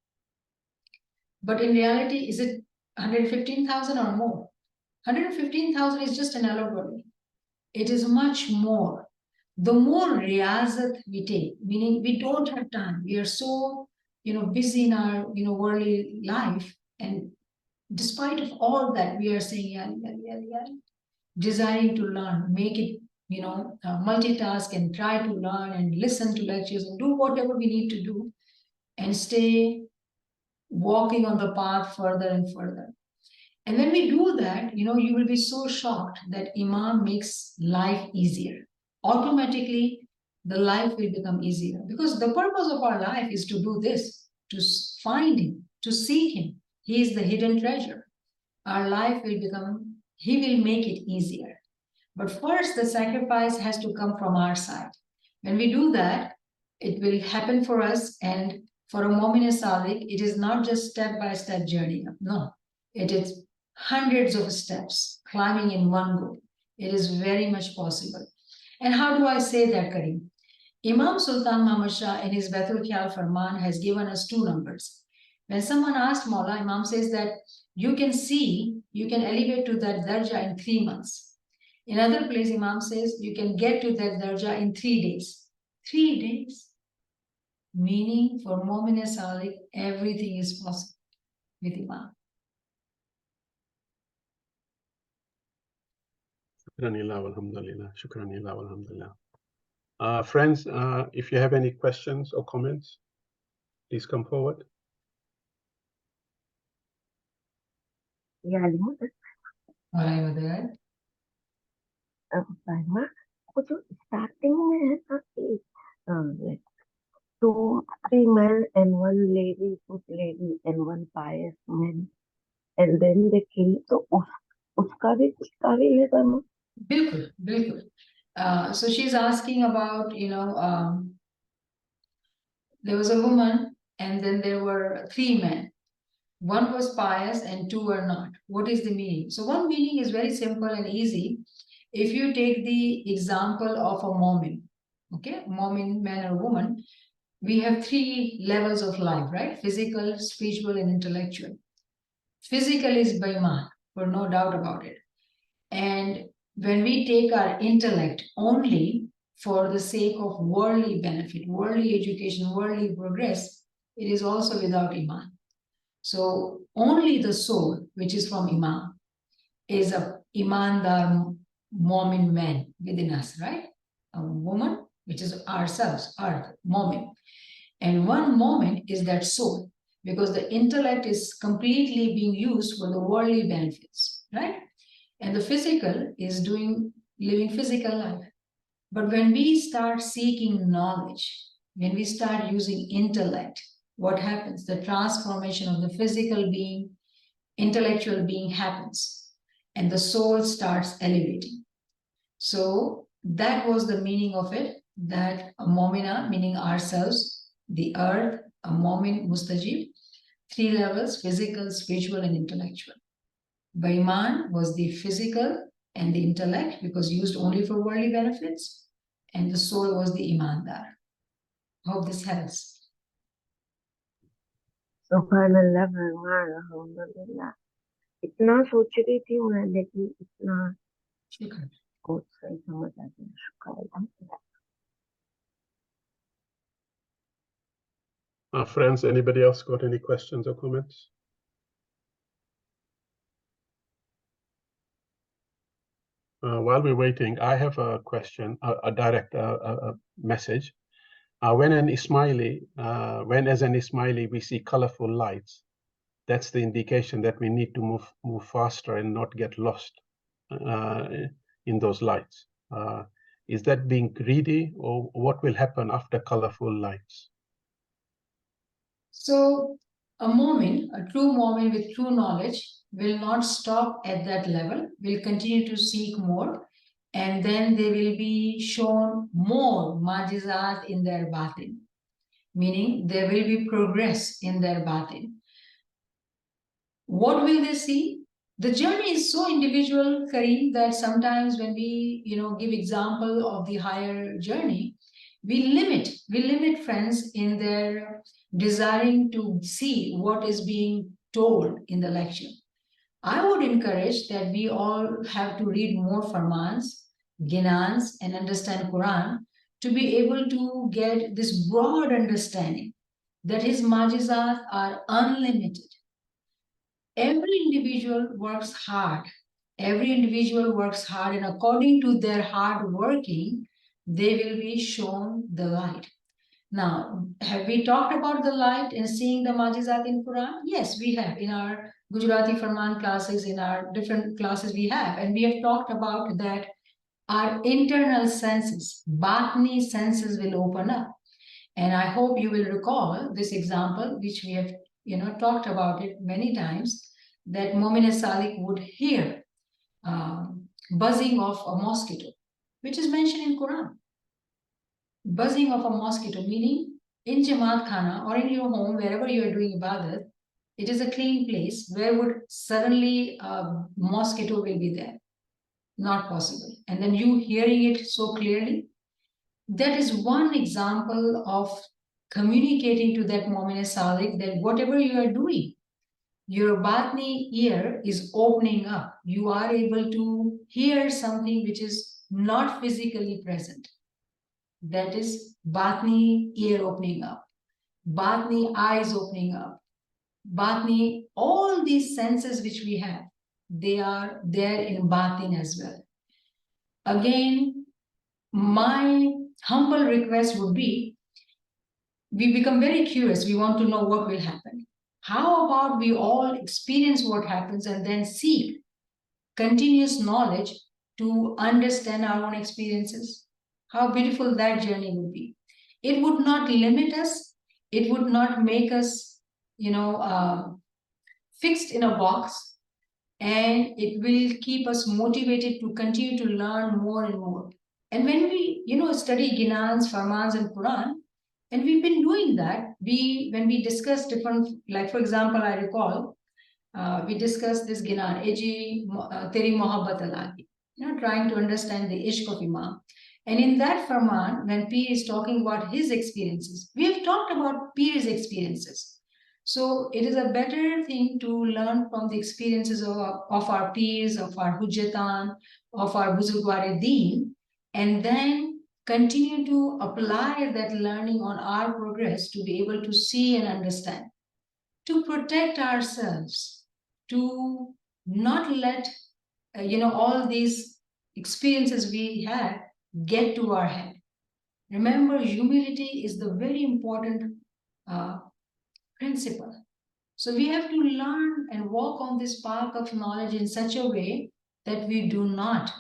But in reality, is it 115,000 or more? 115,000 is just an allegory. It is much more. The more riyazat we take, meaning we don't have time, we are so, busy in our, worldly life, and despite of all that, we are saying, yeah, desiring to learn, make it, multitask and try to learn and listen to lectures and do whatever we need to do and stay walking on the path further and further. And when we do that, you will be so shocked that Imam makes life easier. Automatically, the life will become easier, because the purpose of our life is to do this, to find him, to seek him. He is the hidden treasure. Our life will become, he will make it easier. But first, the sacrifice has to come from our side. When we do that, it will happen for us. And for a Mu'min Sadiq, it is not just step-by-step journey. No, it is hundreds of steps climbing in one go. It is very much possible. And how do I say that, Karim? Imam Sultan Muhammad Shah in his Baitul Khayal Farman has given us two numbers. When someone asked Maula, Imam says that you can elevate to that darja in 3 months. In other place, Imam says you can get to that darja in 3 days. 3 days. Meaning for Mu'min Sadiq, everything is possible with Imam. Friends, if you have any questions or comments, please come forward. Yeah, Farman, कुछ starting में है like 2-3 men and 1 lady, good lady and 1 pious man, and then they kill. तो उसका भी कुछ तावील है Farman? Bilkul, bilkul. So she's asking about, there was a woman and then there were 3 men. 1 was pious and 2 were not. What is the meaning? So one meaning is very simple and easy. If you take the example of a Mu'min, okay, Mu'min man or woman, we have 3 levels of life, right? Physical, spiritual, and intellectual. Physical is by man, for no doubt about it. And when we take our intellect only for the sake of worldly benefit, worldly education, worldly progress, it is also without Iman. So only the soul, which is from Imam, is a Imandar Mu'min man within us, right? A woman, which is ourselves, earth, Mu'min. And one moment is that soul, because the intellect is completely being used for the worldly benefits, right? And the physical is living physical life. But when we start seeking knowledge, when we start using intellect, what happens? The transformation of the physical being, intellectual being happens, and the soul starts elevating. So that was the meaning of it, that a Momina, meaning ourselves, the earth, a Momin Mustajib, 3 levels, physical, spiritual, and intellectual. Baiman was the physical and the intellect, because used only for worldly benefits, and the soul was the Imandar. Hope this helps. Subhanallah, Farman, alhamdulillah. इतना सोच रही थी मैं, लेकिन इतना कुछ सही समझ आ गया. शुक्र. Friends, anybody else got any questions or comments? While we're waiting, I have a question, a direct message. When as an Ismaili we see colorful lights, that's the indication that we need to move faster and not get lost in those lights. Is that being greedy, or what will happen after colorful lights? So a moment, a true moment with true knowledge will not stop at that level, will continue to seek more, and then they will be shown more majizat in their batin, meaning there will be progress in their batin. What will they see? The journey is so individual, Kareem, that sometimes when we, give example of the higher journey, we limit friends in their desiring to see what is being told in the lecture. I would encourage that we all have to read more Farmans, Ginans, and understand Quran to be able to get this broad understanding that his majizat are unlimited. Every individual works hard. Every individual works hard, and according to their hard working, they will be shown the light. Now, have we talked about the light and seeing the majizat in Quran? Yes, we have. In our Gujarati Farman classes, in our different classes we have. And we have talked about that our internal senses, Batni senses will open up. And I hope you will recall this example, which we have talked about it many times, that Momin Salik would hear buzzing of a mosquito, which is mentioned in Quran. Buzzing of a mosquito, meaning in Jama'at Khana or in your home, wherever you are doing ibadat, it is a clean place. Where would suddenly a mosquito will be there? Not possible. And then you hearing it so clearly, that is one example of communicating to that Momin Salik that whatever you are doing, your Batni ear is opening up. You are able to hear something which is not physically present. That is Batni ear opening up, Batni eyes opening up, Batni, all these senses which we have, they are there in Batin as well. Again, my humble request would be, we become very curious. We want to know what will happen. How about we all experience what happens and then seek continuous knowledge to understand our own experiences? How beautiful that journey would be. It would not limit us. It would not make us, fixed in a box. And it will keep us motivated to continue to learn more and more. And when we, study Ginans, Farmans, and Quran, and we've been doing that, when we discuss different, like for example, I recall, we discussed this Ginan, Eji Teri Mohabbat Alagi, trying to understand the Ishq of Imam. And in that Farman, when Pir is talking about his experiences, we have talked about Pir's experiences. So it is a better thing to learn from the experiences of our peers, of our Hujjatan, of our Buzurgware Deen, and then continue to apply that learning on our progress to be able to see and understand, to protect ourselves, to not let all these experiences we have get to our head. Remember, humility is the very important principle. So we have to learn and walk on this path of knowledge in such a way that we do not,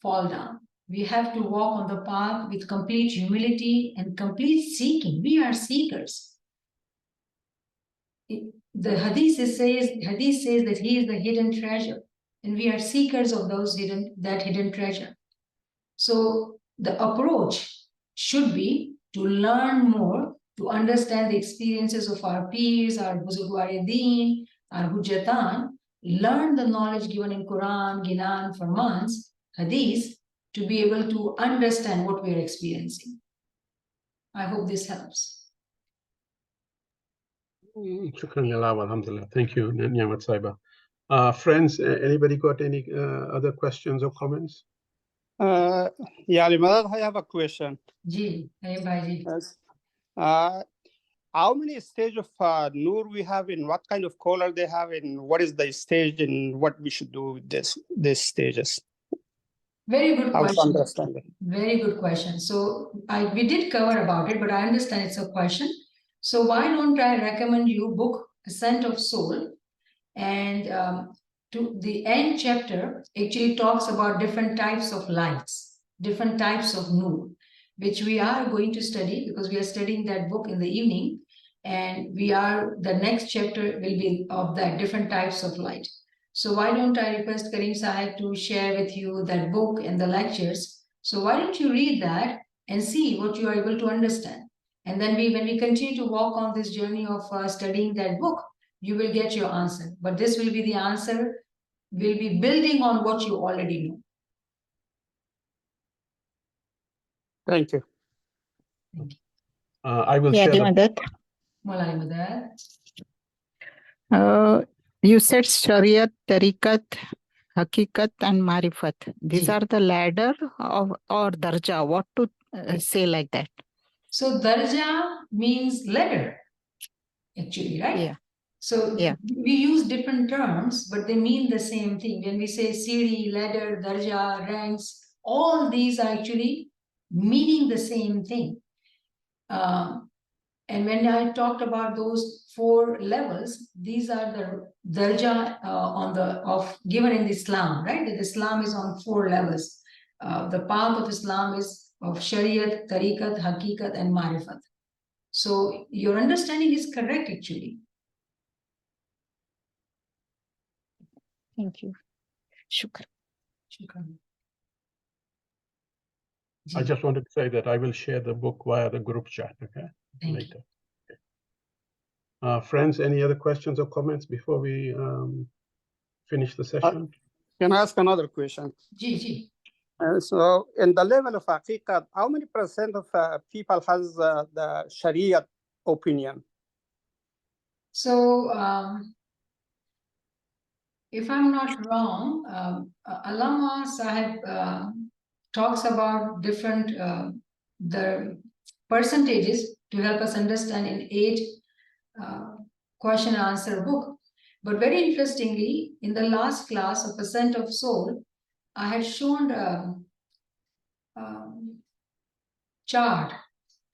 fall down. We have to walk on the path with complete humility and complete seeking. We are seekers. The hadith says that he is the hidden treasure, and we are seekers of that hidden treasure. So the approach should be to learn more, to understand the experiences of our peers, our Buzurgware Deen, our Hujjatan, learn the knowledge given in Quran, Ginan, Farmans, Hadith, to be able to understand what we are experiencing. I hope this helps. Shukran Yallah, alhamdulillah. Thank you, Niamat Saiba. Friends, anybody got any other questions or comments? Yeah, I have a question. Ji, bhai. Yes. How many stages of Noor we have, in what kind of color they have, and what is the stage, and what we should do with these stages? Very good question. Understanding. Very good question. So we did cover about it, but I understand it's a question. So why don't I recommend you book Ascent of Soul, and to the end chapter actually talks about different types of lights. different types of nur, which we are going to study because we are studying that book in the evening. And the next chapter will be of that different types of light. So why don't I request Karim Sahib to share with you that book and the lectures? So why don't you read that and see what you are able to understand? And then when we continue to walk on this journey of studying that book, you will get your answer. But this will be the answer, will be building on what you already know. Thank you. I will share Madad. Malai Madad. You said Shariat, Tariqat, Hakikat, and Marifat. These Ji. are the ladder or darja. What to say like that? So darja means ladder, actually, right? Yeah. So Yeah. we use different terms, but they mean the same thing. When we say siri, ladder, darja, ranks, all these are actually meaning the same thing. And when I talked about those 4 levels, these are the darja given in Islam, right? That Islam is on 4 levels. The path of Islam is of Shariat, Tariqat, Hakikat, and Marifat. So your understanding is correct, actually. Thank you. Shukran. Shukran. I just wanted to say that I will share the book via the group chat, okay? Thank Later. Okay. Friends, any other questions or comments before we finish the session? Can I ask another question? Ji. So in the level of Haqiqat, how many % of people has the Sharia opinion? So if I'm not wrong, Allama Sahib talks about different the percentages to help us understand in 8 question and answer book. But very interestingly, in the last class of Ascent of Soul, I had shown a chart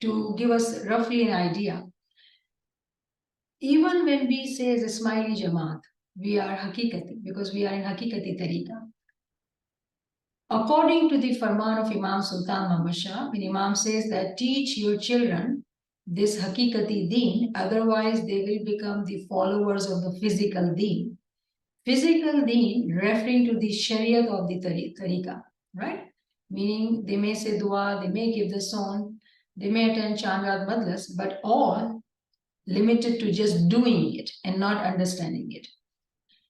to give us roughly an idea. Even when we say as a Smiley Jama'at, we are Hakikati, because we are in Hakikati Tariqa. According to the Farman of Imam Sultan Muhammad Shah, when Imam says that teach your children this Hakikati Deen, otherwise they will become the followers of the physical Deen. Physical Deen referring to the Shariat of the Tariqa, right? Meaning they may say dua, they may give the song, they may attend Chandani Madlas, but all limited to just doing it and not understanding it.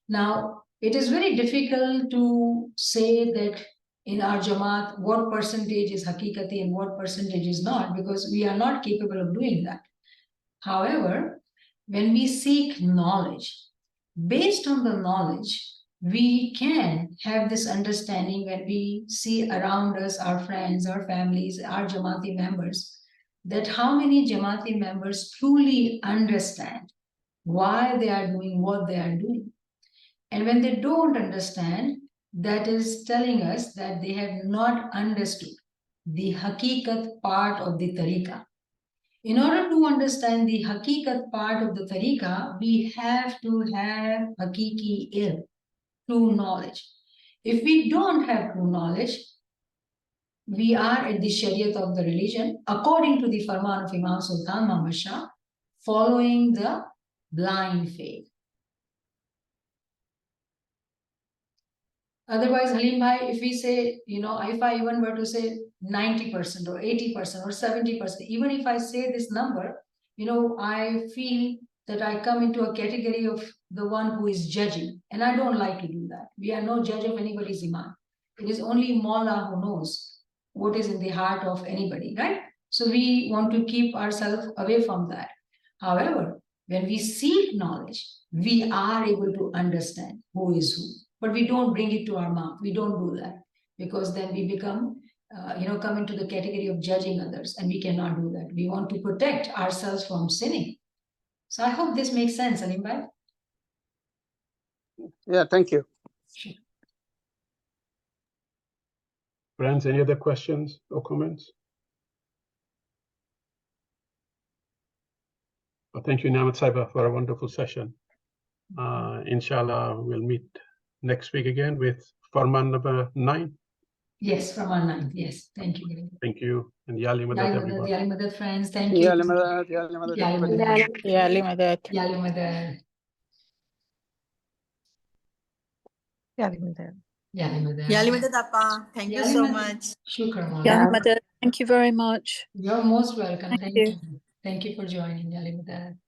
Now, it is very difficult to say that in our Jamaat, what percentage is Hakikati and what percentage is not, because we are not capable of doing that. However, when we seek knowledge, based on the knowledge, we can have this understanding when we see around us our friends, our families, our Jamaati members, that how many Jamaati members truly understand why they are doing what they are doing. And when they don't understand, that is telling us that they have not understood the Hakikat part of the Tariqa. In order to understand the Hakikat part of the Tariqa, we have to have Hakiki ilm, true knowledge. If we don't have true knowledge, we are at the Shariat of the religion, according to the Farman of Imam Sultan Muhammad Shah, following the blind faith. Otherwise, Halim Bhai, if we say, if I even were to say 90% or 80% or 70%, even if I say this number, I feel that I come into a category of the one who is judging. And I don't like to do that. We are no judge of anybody's iman. It is only Mawla who knows what is in the heart of anybody, right? So we want to keep ourselves away from that. However, when we seek knowledge, we are able to understand who is who. But we don't bring it to our mouth. We don't do that, because then we become, come into the category of judging others, and we cannot do that. We want to protect ourselves from sinning. So I hope this makes sense, Alim Bhai. Yeah, thank you. Sure. Friends, any other questions or comments? Well, thank you, Niamat Saiba, for a wonderful session. Inshallah, we'll meet next week again with Farman number 9. Yes, from our 9th. Yes, thank you. Thank you. And Yali Madad, everyone. Yali Madad friends, thank you. Yali Madad, Yali Madad, Yali everybody. Madad. Yali Madad. Yali Madad. Yali Madad. Yali Madad. Yali Madad Appa. Thank you Yali so Madad. much. Shukran. Mama. Yali Madad, thank you very much. You're most welcome. Thank Thank you. you. Thank you for joining, Yali Madad.